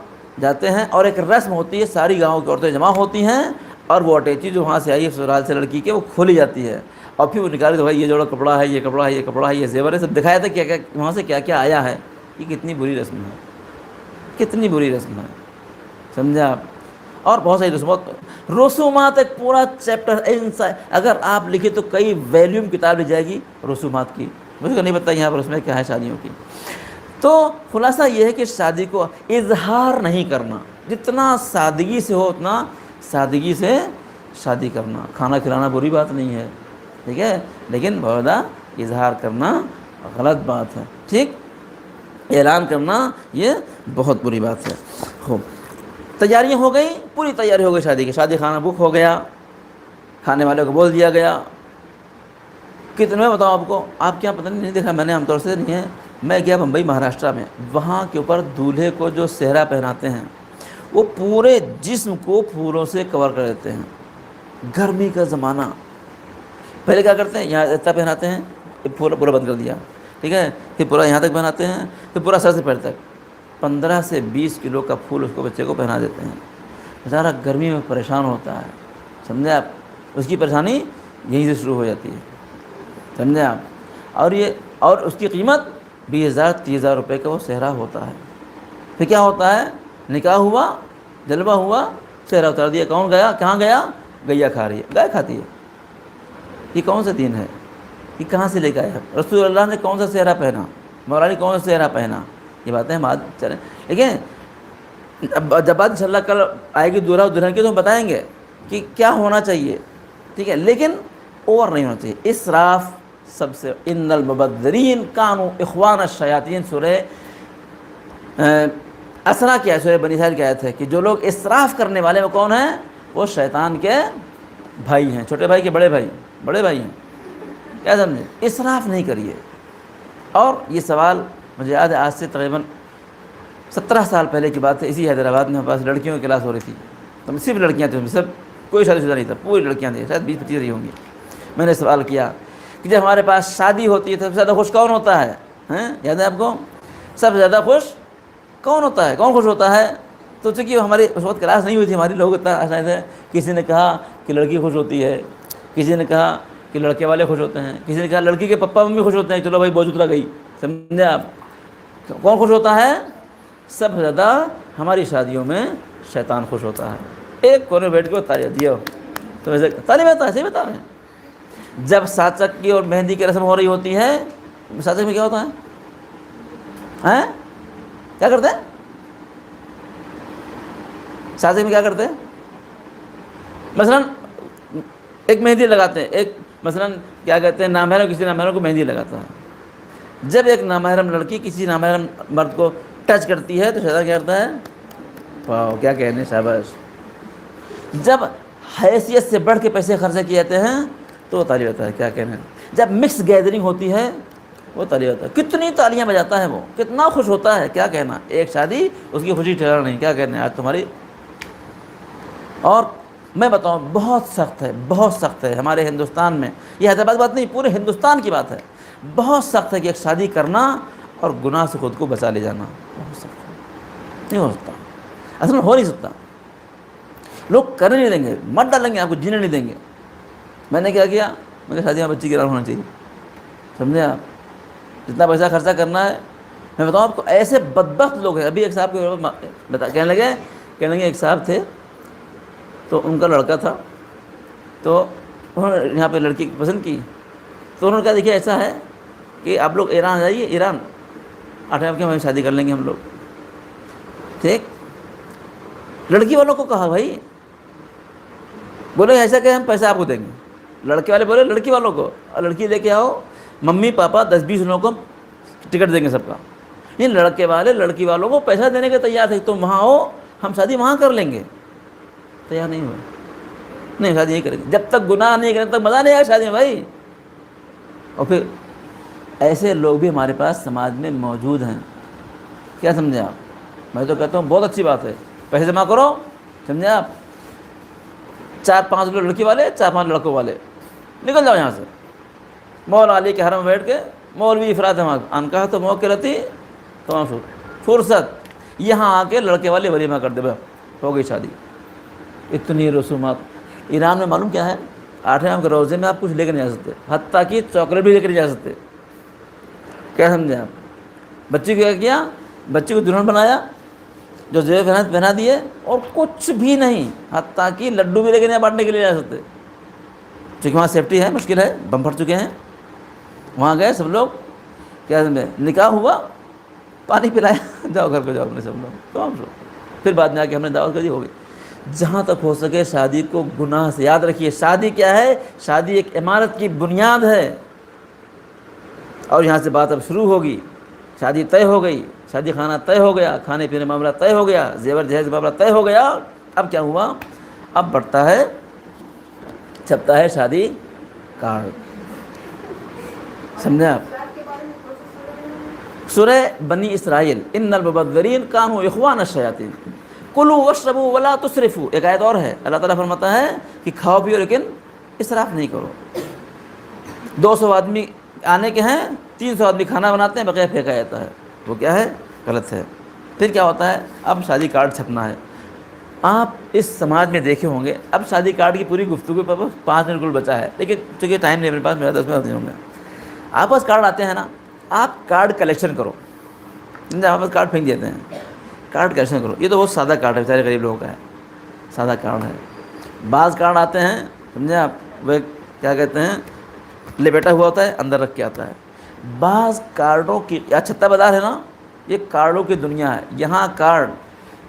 جاتے ہیں اور ایک رسم ہوتی ہے، ساری گاؤں کی عورتیں جمع ہوتی ہیں اور وہ اٹیچی جو وہاں سے آئی ہے سسرال سے لڑکی کے، وہ کھولی جاتی ہے اور پھر وہ نکالے تو بھائی یہ جوڑا کپڑا ہے، یہ کپڑا ہے، یہ کپڑا ہے، یہ زیور ہے، سب دکھایا تھا کیا کیا وہاں سے کیا کیا آیا ہے. یہ کتنی بری رسم ہے، کتنی بری رسم ہے. سمجھا آپ؟ اور بہت ساری رسومات ایک پورا چیپٹر اگر آپ لکھیں تو کئی ویلیوم کتاب لکھ جائے گی رسومات کی. مجھے کو نہیں پتہ یہاں پر اس میں کیا ہے شادیوں کی. تو خلاصہ یہ ہے کہ شادی کو اظہار نہیں کرنا، جتنا سادگی سے ہو اتنا سادگی سے شادی کرنا. کھانا کھلانا بری بات نہیں ہے، ٹھیک ہے، لیکن بہت زیادہ اظہار کرنا غلط بات ہے. ٹھیک، اعلان کرنا یہ بہت بری بات ہے. خوب، تیاریاں ہو گئی، پوری تیاری ہو گئی شادی کی، شادی خانہ بک ہو گیا، کھانے والے کو بول دیا گیا. کتنے میں بتاؤں آپ کو، آپ کیا پتہ نہیں دیکھا میں نے عام طور سے نہیں ہے. میں گیا بمبئی مہاراشٹرا میں، وہاں کے اوپر دولہے کو جو سہرا پہناتے ہیں وہ پورے جسم کو پھولوں سے کور کر دیتے ہیں. گرمی کا زمانہ، پہلے کیا کرتے ہیں، یہاں اتنا پہناتے ہیں، پورا بند کر دیا، ٹھیک ہے، پھر پورا یہاں تک پہناتے ہیں، پھر پورا سر سے پیر تک 15 سے 20 کلو کا پھول اس کو بچے کو پہنا دیتے ہیں. بیچارہ گرمی میں پریشان ہوتا ہے. سمجھے آپ؟ اس کی پریشانی یہیں سے شروع ہو جاتی ہے. سمجھے آپ؟ اور اس کی قیمت 20,000 30,000 روپے کا وہ سہرا ہوتا ہے. پھر کیا ہوتا ہے، نکاح ہوا، جلوہ ہوا، سہرا اتار دیا. کون گیا، کہاں گیا؟ گیا کھا رہی ہے، گائے کھاتی ہے. یہ کون سا دین ہے؟ یہ کہاں سے لے کے آیا؟ رسول اللہ نے کون سا سہرا پہنا؟ مولا علی کون سا سہرا پہنا؟ یہ باتیں ہم آج چلیں. لیکن جب بات انشاءاللہ کل آئے گی دولہا اور دلہن کی تو ہم بتائیں گے کہ کیا ہونا چاہیے، ٹھیک ہے، لیکن اوور نہیں ہونا چاہیے. اسراف سب سے، ان المبذرین کانوا اخوان الشیاطین. سورہ اسراء کی آیت، سورہ بنی اسرائیل کی آیت ہے کہ جو لوگ اسراف کرنے والے وہ کون ہیں؟ وہ شیطان کے بھائی ہیں، چھوٹے بھائی کے بڑے بھائی ہیں. کیا سمجھے؟ اسراف نہیں کریے. اور یہ سوال مجھے یاد ہے آج سے تقریباً 17 سال پہلے کی بات ہے، اسی حیدرآباد میں ہمارے پاس لڑکیوں کی کلاس ہو رہی تھی. تو صرف لڑکیاں تھیں، سب کوئی شادی شدہ نہیں تھا، پوری لڑکیاں تھیں، شاید 20-25 رہی ہوں گی. میں نے سوال کیا کہ جب ہمارے پاس شادی ہوتی ہے تو سب سے زیادہ خوش کون ہوتا ہے؟ یاد ہے آپ کو؟ سب سے زیادہ خوش کون ہوتا ہے؟ کون خوش ہوتا ہے؟ تو چونکہ ہماری اس وقت کلاس نہیں ہوئی تھی، ہماری لوگ اتنا آسان تھے. کسی نے کہا کہ لڑکی خوش ہوتی ہے، کسی نے کہا کہ لڑکے والے خوش ہوتے ہیں، کسی نے کہا لڑکی کے پپا ممی خوش ہوتے ہیں. چلو بھائی بوجھ اترا گئی. سمجھے آپ؟ کون خوش ہوتا ہے؟ سب سے زیادہ ہماری شادیوں میں شیطان خوش ہوتا ہے. ایک کونے بیٹھ کے تالیاں دیا تو ویسے تالی بتا ہے، صحیح بتا رہے ہیں. جب ساچک کی اور مہندی کی رسم ہو رہی ہوتی ہے، ساچک میں کیا ہوتا ہے؟ کیا کرتے ہیں ساچک میں؟ کیا کرتے ہیں؟ مثلاً ایک مہندی لگاتے ہیں، ایک مثلاً کیا کہتے ہیں، نامحرم کسی نامحرم کو مہندی لگاتا ہے. جب ایک نامحرم لڑکی کسی نامحرم مرد کو ٹچ کرتی ہے تو شیطان کیا کرتا ہے؟ واہ کیا کہنے، شاباش. جب حیثیت سے بڑھ کے پیسے خرچے کیے جاتے ہیں تو وہ تالی ہوتا ہے، کیا کہنا ہے. جب مکس گیدرنگ ہوتی ہے وہ تالی ہوتا ہے. کتنی تالیاں بجاتا ہے وہ، کتنا خوش ہوتا ہے، کیا کہنا. ایک شادی اس کی خوشی ٹھہرا نہیں، کیا کہنا ہے آج تمہاری. اور میں بتاؤں بہت سخت ہے، بہت سخت ہے ہمارے ہندوستان میں. یہ حیدرآباد بات نہیں، پورے ہندوستان کی بات ہے. بہت سخت ہے کہ ایک شادی کرنا اور گناہ سے خود کو بچا لے جانا. بہت سخت ہے، نہیں ہو سکتا، اصل میں ہو نہیں سکتا. لوگ کرنے نہیں دیں گے، مت ڈالیں گے، آپ کو جینے نہیں دیں گے. میں نے کیا کیا، میں نے شادی میں بچی گرا ہونا چاہیے. سمجھے آپ؟ جتنا پیسہ خرچہ کرنا ہے میں بتاؤں آپ کو ایسے بدبخت لوگ ہیں. ابھی ایک صاحب کو کہنے لگے ایک صاحب تھے تو ان کا لڑکا تھا تو انہوں نے یہاں پہ لڑکی پسند کی تو انہوں نے کہا دیکھیے ایسا ہے کہ آپ لوگ ایران آ جائیے, ایران 8 آپ کے ہمیں شادی کر لیں گے ہم لوگ. ٹھیک, لڑکی والوں کو کہا بھائی, بولے ایسا کہ ہم پیسہ آپ کو دیں گے. لڑکے والے بولے لڑکی والوں کو, لڑکی لے کے آؤ, ممی پاپا 10-20 لوگوں کو ٹکٹ دیں گے سب کا. یہ لڑکے والے لڑکی والوں کو پیسہ دینے کے تیار تھے, تم وہاں ہو ہم شادی وہاں کر لیں گے. تیار نہیں ہوئے, نہیں شادی نہیں کریں گے, جب تک گناہ نہیں کریں تب مزہ نہیں آئے شادی میں بھائی. اور پھر ایسے لوگ بھی ہمارے پاس سماج میں موجود ہیں. کیا سمجھے آپ؟ میں تو کہتا ہوں بہت اچھی بات ہے, پیسے جمع کرو, سمجھے آپ, 4-5 لڑکی والے 4-5 لڑکوں والے, نکل جاؤ یہاں سے. مولا علی کے حرم میں بیٹھ کے مولوی افراد انکاہ تو موقع رہتی تمام فرصت یہاں آ کے لڑکے والے ولیمہ کر دے, ہو گئی شادی. اتنی رسومات. ایران میں معلوم کیا ہے, 8 کے روزے میں آپ کچھ لے کے نہیں جا سکتے, حتیٰ کہ چاکلیٹ بھی لے کے نہیں جا سکتے. کیا سمجھیں آپ؟ بچی کو کیا کیا, بچی کو دلہن بنایا, جو زیور پہنا دیے, اور کچھ بھی نہیں, حتیٰ کہ لڈو بھی لے کے نہیں بانٹنے کے لیے جا سکتے, چونکہ وہاں سیفٹی ہے, مشکل ہے, بم پھٹ چکے ہیں. وہاں گئے سب لوگ, کیا سمجھے, نکاح ہوا, پانی پلایا, جاؤ گھر پہ جاؤ اپنے سب لوگ, تو ہم لوگ پھر بعد میں آ کے ہم نے دعوت کر دی, ہو گئی. جہاں تک ہو سکے شادی کو گناہ سے یاد رکھیے. شادی کیا ہے؟ شادی ایک عمارت کی بنیاد ہے, اور یہاں سے بات اب شروع ہوگی. شادی طے ہو گئی, شادی خانہ طے ہو گیا, کھانے پینے معاملہ طے ہو گیا, زیور جہیز معاملہ طے ہو گیا. اب کیا ہوا؟ اب بڑھتا ہے, چھپتا ہے شادی کارڈ. سمجھے آپ؟ سورہ بنی اسرائیل, ان المبذرین کانوا اخوان الشیاطین کلوا واشربوا ولا تسرفوا. ایک آیت اور ہے, اللہ تعالیٰ فرماتا ہے کہ کھاؤ پیو لیکن اسراف نہیں کرو. 200 آدمی آنے کے ہیں, 300 آدمی کھانا بناتے ہیں, بقیہ پھینکا جاتا ہے. وہ کیا ہے؟ غلط ہے. پھر کیا ہوتا ہے؟ اب شادی کارڈ چھپنا ہے. آپ اس سماج میں دیکھے ہوں گے, اب شادی کارڈ کی پوری گفتگو پر 5 منٹ کل بچا ہے, لیکن چونکہ ٹائم نہیں میرے پاس, میرا 10 منٹ نہیں ہوں گے. آپ پاس کارڈ آتے ہیں نا, آپ کارڈ کلیکشن کرو. آپ پاس کارڈ پھینک دیتے ہیں, کارڈ کلیکشن کرو. یہ تو بہت سادہ کارڈ ہے, بیچارے غریب لوگوں کا ہے, سادہ کارڈ ہے. بعض کارڈ آتے ہیں, سمجھے آپ, وہ کیا کہتے ہیں, لپیٹا ہوا ہوتا ہے, اندر رکھ کے آتا ہے. بعض کارڈوں کی, یا چھتا بازار ہے نا, یہ کارڈوں کی دنیا ہے. یہاں کارڈ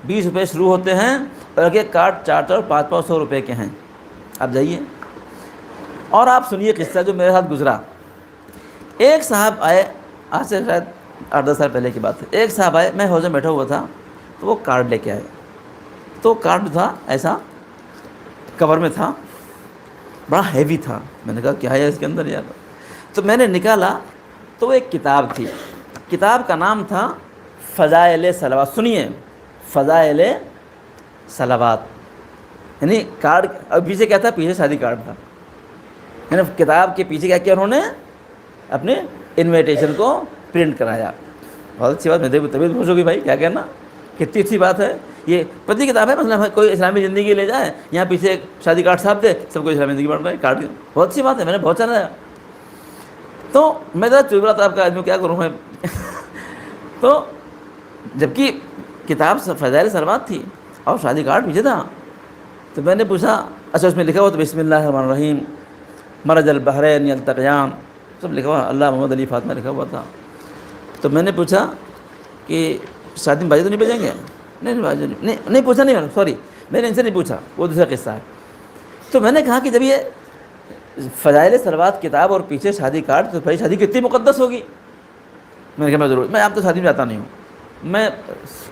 20 روپے شروع ہوتے ہیں, اور ایک کارڈ 400-500 روپے کے ہیں. آپ جائیے اور آپ سنیے قصہ جو میرے ساتھ گزرا. ایک صاحب آئے, آج سے شاید 8-10 سال پہلے کی بات ہے. ایک صاحب آئے, میں حوض میں بیٹھا ہوا تھا, تو وہ کارڈ لے کے آئے. تو کارڈ تھا ایسا, کور میں تھا, بڑا ہیوی تھا. میں نے کہا کیا ہے اس کے اندر یار؟ تو میں نے نکالا, تو وہ ایک کتاب تھی. کتاب کا نام تھا فضائل صلوات. سنیے, فضائل صلوات, یعنی کارڈ. اور پیچھے کیا تھا؟ پیچھے شادی کارڈ تھا. یعنی کتاب کے پیچھے کیا کیا انہوں نے؟ اپنے انویٹیشن کو پرنٹ کرایا. بہت اچھی بات, میری طبیعت خوش ہوگی بھائی, کیا کہنا, کتنی اچھی بات ہے. یہ پتلی کتاب ہے, مثلا کوئی اسلامی زندگی لے جائے, یہاں پیچھے ایک شادی کارڈ صاحب دے, سب کو اسلامی زندگی بڑھ رہا ہے کارڈ. بہت اچھی بات ہے, میں نے بہت چلایا. تو میں ذرا چبرا تھا آپ کا آدمی, کیا کروں میں. تو جبکہ کتاب فضائل صلوات تھی اور شادی کارڈ پیچھے تھا, تو میں نے پوچھا, اچھا اس میں لکھا ہوا تو بسم اللہ الرحمن الرحیم مرج البحرین یلتقیان, سب لکھا ہوا, اللہ محمد علی فاطمہ لکھا ہوا تھا. تو میں نے پوچھا کہ شادی میں باجی تو نہیں بھیجیں گے؟ نہیں باجی نہیں پوچھا, نہیں سوری, میں نے ان سے نہیں پوچھا, وہ دوسرا قصہ ہے. تو میں نے کہا کہ جب یہ فضائل صلوات کتاب اور پیچھے شادی کارڈ, تو بھائی شادی کتنی مقدس ہوگی. میں نے کہا میں ضرور, میں آپ تو شادی میں جاتا نہیں ہوں, میں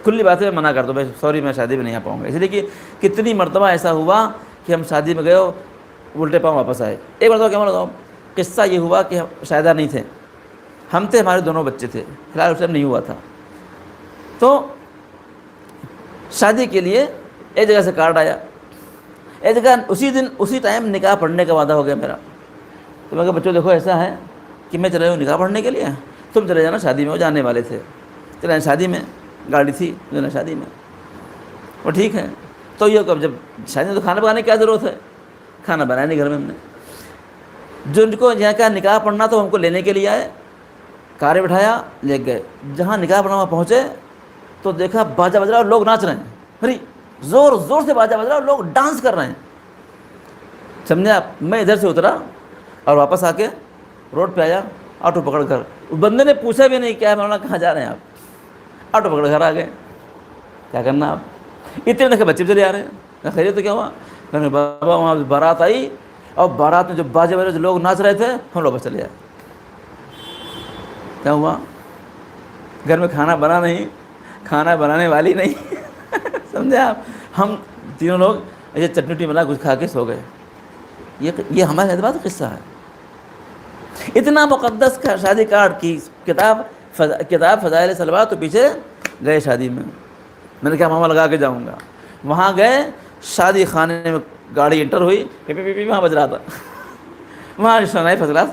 کھلی بات ہے منع کر دوں, بھائی سوری میں شادی میں نہیں آ پاؤں گا. اس لیے کہ کتنی مرتبہ ایسا ہوا کہ ہم شادی میں گئے ہو, الٹے پاؤں واپس آئے. ایک مرتبہ کیا بتاؤں, قصہ یہ ہوا کہ ہم شاہدہ نہیں تھے, ہم تھے, ہمارے دونوں بچے تھے, فی الحال اس ٹائم نہیں ہوا تھا. تو شادی کے لیے ایک جگہ سے کارڈ آیا, ایک جگہ اسی دن اسی ٹائم نکاح پڑھنے کا وعدہ ہو گیا میرا. تو میں کہا بچوں دیکھو ایسا ہے کہ میں چلے ہوں نکاح پڑھنے کے لیے, تم چلے جانا شادی میں. وہ جانے والے تھے, چلے شادی میں, گاڑی تھی جو شادی میں. وہ ٹھیک ہے. تو یہ کب جب شادی میں تو کھانا پکانے کی کیا ضرورت ہے, کھانا بنایا نہیں گھر میں ہم نے. جو ان کو جہاں کا نکاح پڑھنا تو ہم کو لینے کے لیے آئے, کاریں بٹھایا لے گئے. جہاں نکاح پڑھنا وہاں پہنچے تو دیکھا باجا بج رہا اور لوگ ناچ رہے ہیں. ارے زور زور سے باجا بج رہا اور لوگ ڈانس کر رہے ہیں. سمجھے آپ؟ میں ادھر سے اترا اور واپس آ کے روڈ پہ آیا, آٹو پکڑ کر. اس بندے نے پوچھا بھی نہیں کیا ہے مولانا کہاں جا رہے ہیں آپ, آٹو پکڑ گھر آ گئے. کیا کرنا آپ؟ اتنے دیکھے بچے چلے آ رہے ہیں. خیریت تو کیا ہوا؟ کہ بابا وہاں بارات آئی اور بارات میں جو باجے بجے جو لوگ ناچ رہے تھے ہم لوگ بس چلے آئے. کیا ہوا؟ گھر میں کھانا بنا نہیں, کھانا بنانے والی نہیں. سمجھے آپ؟ ہم تینوں لوگ یہ چٹنی وٹنی بنا کچھ کھا کے سو گئے. یہ ہمارے اعتبار کا قصہ ہے. اتنا مقدس شادی کارڈ کی کتاب فضائل صلوات, تو پیچھے گئے شادی میں. میں نے کہا ماما لگا کے جاؤں گا. وہاں گئے, شادی خانے میں گاڑی انٹر ہوئی, وہاں بج رہا تھا, وہاں شنائی فضلات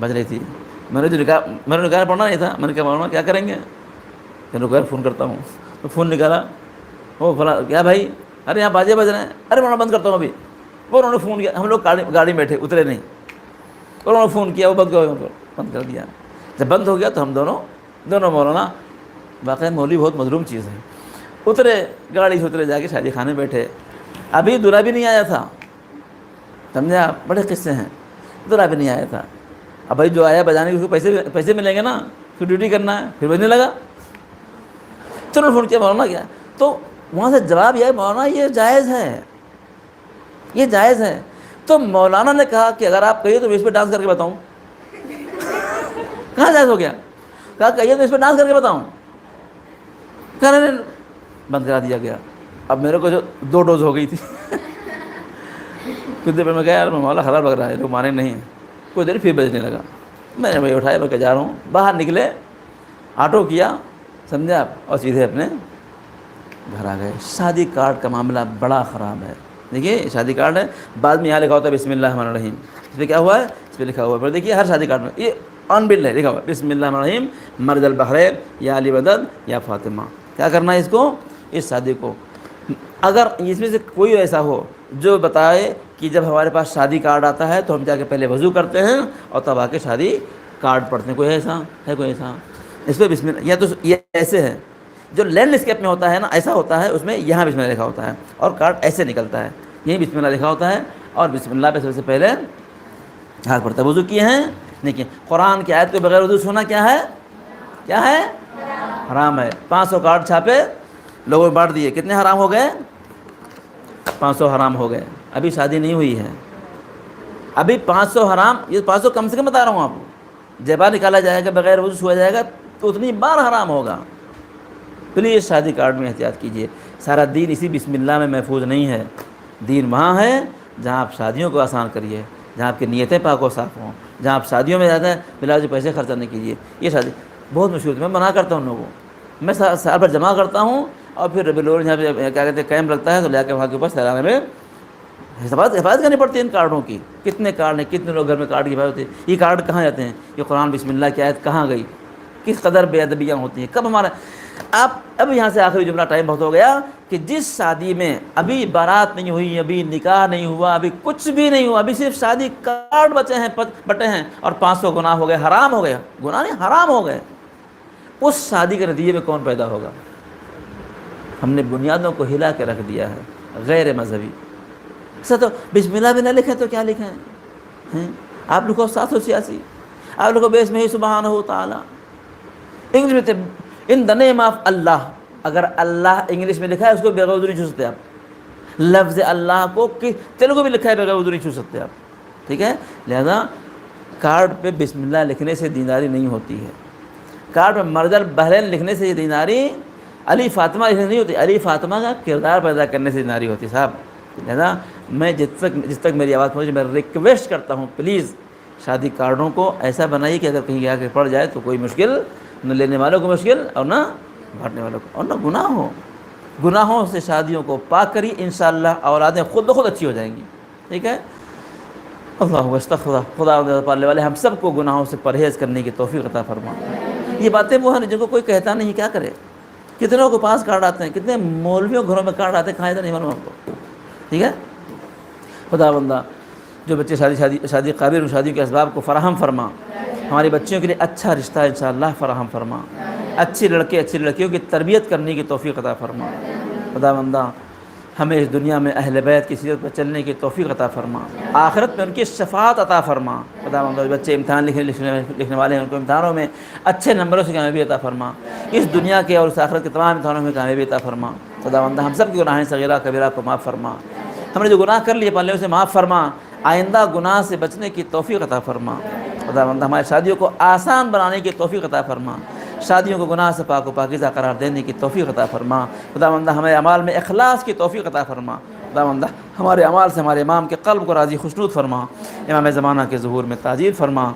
بج رہی تھی. میں نے نکاح پڑھنا نہیں تھا. میں نے کہا مولانا کیا کریں گے؟ کہ نکاح فون کرتا ہوں. تو فون نکالا, وہ فلاں کیا بھائی, ارے یہاں باجے بج رہے ہیں. ارے مولانا بند کرتا ہوں ابھی. وہ انہوں نے فون کیا, ہم لوگ گاڑی میں بیٹھے اترے نہیں, انہوں نے فون کیا, وہ بند کر دیا. جب بند ہو گیا تو ہم دونوں مولانا, واقعی مولوی بہت مظلوم چیز ہے, اترے, گاڑی سے اترے, جا کے شادی خانے بیٹھے. ابھی دلہا بھی نہیں آیا تھا. سمجھے آپ؟ بڑے قصے ہیں. دلہا بھی نہیں آیا تھا. اب بھائی جو آیا بجانے کے اس کو پیسے ملیں گے نا, پھر ڈیوٹی کرنا ہے, پھر بجنے لگا. چلو فون کیا مولانا کیا, تو وہاں سے جواب یہ مولانا یہ جائز ہے, یہ جائز ہے. تو مولانا نے کہا کہ اگر آپ کہیے تو میں اس پہ ڈانس کر کے بتاؤں. کہاں جائز ہو گیا؟ کہا کہیے تو اس پہ ڈانس کر کے بتاؤں. کہنے بند کرا دیا گیا. اب میرے کو جو 2 ڈوز ہو گئی تھی. کچھ دیر میں کہا یار مولا خراب لگ رہا ہے, لوگ مانے نہیں. کوئی دیر پھر بجنے لگا. میں نے بھائی اٹھایا, میں کہ جا رہا ہوں. باہر نکلے, آٹو کیا, سمجھے آپ, اور سیدھے اپنے گھر آ گئے. شادی کارڈ کا معاملہ بڑا خراب ہے. دیکھیے شادی کارڈ ہے, بعد میں یہاں لکھا ہوتا ہے بسم اللہ الرحمن الرحیم. اس پہ کیا ہوا ہے؟ اس پہ لکھا ہوا ہے, پر دیکھیے ہر شادی کارڈ میں یہ آن بل ہے, لکھا ہوا ہے بسم اللہ الرحمن الرحیم مرج البحرین یا علی مدد یا فاطمہ. کیا کرنا ہے اس کو, اس شادی کو؟ اگر اس میں سے کوئی ایسا ہو جو بتائے کہ جب ہمارے پاس شادی کارڈ آتا ہے تو ہم جا کے پہلے وضو کرتے ہیں اور تب آ کے شادی کارڈ پڑھتے ہیں, کوئی ایسا ہے؟ کوئی ایسا اس پہ بسم اللہ, یا تو یہ ایسے ہے جو لینڈ اسکیپ میں ہوتا ہے نا, ایسا ہوتا ہے, اس میں یہاں بسم اللہ لکھا ہوتا ہے اور کارڈ ایسے نکلتا ہے, یہیں بسم اللہ لکھا ہوتا ہے اور بسم اللہ پہ سب سے پہلے ہاتھ پڑتا ہے. وضو کیے ہیں نہیں کیے. قرآن کی آیت کے بغیر وضو سونا کیا ہے؟ کیا ہے؟ حرام ہے. 500 کارڈ چھاپے, لوگوں نے بانٹ دیے, کتنے حرام ہو گئے؟ 500 حرام ہو گئے. ابھی شادی نہیں ہوئی ہے, ابھی 500 حرام. یہ 500 کم سے کم بتا رہا ہوں آپ کو. جب نکالا جائے گا, بغیر وضو سویا جائے گا تو اتنی بار حرام ہوگا. پلیز شادی کارڈ میں احتیاط کیجیے. سارا دین اسی بسم اللہ میں محفوظ نہیں ہے. دین وہاں ہے جہاں آپ شادیوں کو آسان کریے, جہاں آپ کی نیتیں پاک و صاف ہوں, جہاں آپ شادیوں میں جاتے ہیں بلا جو پیسے خرچہ نہیں کیجیے. یہ شادی بہت مشہور ہے, میں منع کرتا ہوں لوگوں کو. میں سال بھر جمع کرتا ہوں اور پھر ربی الاول جہاں پہ کیا کہتے ہیں کیمپ لگتا ہے تو لے کے وہاں کے اوپر سیلانے میں حفاظت کرنی پڑتی ہے ان کارڈوں کی. کتنے کارڈ ہیں, کتنے لوگ گھر میں کارڈ کی حفاظت ہوتی ہے. یہ کارڈ کہاں جاتے ہیں؟ یہ قرآن بسم اللہ کی آیت کہاں گئی؟ کس قدر بے ادبیاں ہوتی ہیں. کب ہمارا آپ اب یہاں سے آخری جملہ, ٹائم بہت ہو گیا, کہ جس شادی میں ابھی بارات نہیں ہوئی, ابھی نکاح نہیں ہوا, ابھی کچھ بھی نہیں ہوا, ابھی صرف شادی کارڈ بٹے ہیں اور 500 گناہ ہو گئے, حرام ہو گئے, گناہ نہیں حرام ہو گئے, اس شادی کے نتیجے میں کون پیدا ہوگا؟ ہم نے بنیادوں کو ہلا کے رکھ دیا ہے, غیر مذہبی. ایسا تو بسم اللہ بھی نہ لکھیں تو کیا لکھیں؟ آپ لکھو 786, آپ لکھو بیس میں ہی سبحانہ و تعالی. انگلش میں ان دا نیم آف اللہ, اگر اللہ انگلش میں لکھا ہے اس کو بغیر وضو نہیں چھو سکتے آپ. لفظ اللہ کو تیلگو میں لکھا ہے بغیر وضو نہیں چھو سکتے آپ. ٹھیک ہے, لہذا کارڈ پہ بسم اللہ لکھنے سے دینداری نہیں ہوتی ہے. کارڈ پہ مرج البحرین لکھنے سے یہ دینداری, علی فاطمہ لکھنے سے نہیں ہوتی, علی فاطمہ کا کردار پیدا کرنے سے دینداری ہوتی ہے صاحب. لہذا میں جس تک میری آواز پہنچی, میں ریکویسٹ کرتا ہوں پلیز شادی کارڈوں کو ایسا بنائیے کہ اگر کہیں آ کے پڑ جائے تو کوئی مشکل نہ لینے والوں کو مشکل اور نہ بانٹنے والوں کو, اور نہ گناہوں سے شادیوں کو پاک کری. انشاءاللہ اولادیں خود بخود اچھی ہو جائیں گی. ٹھیک ہے, اللہ استغفر خدا پالنے والے ہم سب کو گناہوں سے پرہیز کرنے کی توفیق عطا فرما. یہ باتیں وہ ہیں جن کو کوئی کہتا نہیں, کیا کرے. کتنوں کو پاس کارڈ آتے ہیں, کتنے مولویوں گھروں میں کارڈ آتے ہیں, کھائے تو نہیں معلوم آپ کو. ٹھیک ہے, خدا بندہ جو بچے شادی قابل شادی کے اسباب کو فراہم فرما, ہماری بچیوں کے لیے اچھا رشتہ انشاءاللہ فراہم فرما، اچھے لڑکے اچھی لڑکیوں کی تربیت کرنے کی توفیق عطا فرما۔ خداوندہ ہمیں اس دنیا میں اہل بیت کی سیرت پر چلنے کی توفیق عطا فرما، آخرت میں ان کی شفاعت عطا فرما۔ خداوندہ جو بچے امتحان لکھنے والے ہیں ان کو امتحانوں میں اچھے نمبروں سے کامیابی عطا فرما، اس دنیا کے اور اس آخرت کے تمام امتحانوں میں کامیابی عطا فرما۔ خداوندہ ہم سب کی گناہیں صغیرہ کبیرہ کو معاف فرما، ہم نے جو گناہ کر لیے پہلے اسے معاف فرما، آئندہ گناہ سے بچنے کی توفیق عطا فرما۔ خداوندہ ہماری شادیوں کو آسان بنانے کی توفیق عطا فرما، شادیوں کو گناہ سے پاک و پاکیزہ قرار دینے کی توفیق عطا فرما۔ خداوندہ ہمیں اعمال میں اخلاص کی توفیق عطا فرما۔ خداوندہ ہمارے اعمال سے ہمارے امام کے قلب کو راضی خوشنود فرما، امام زمانہ کے ظہور میں تاجیل فرما۔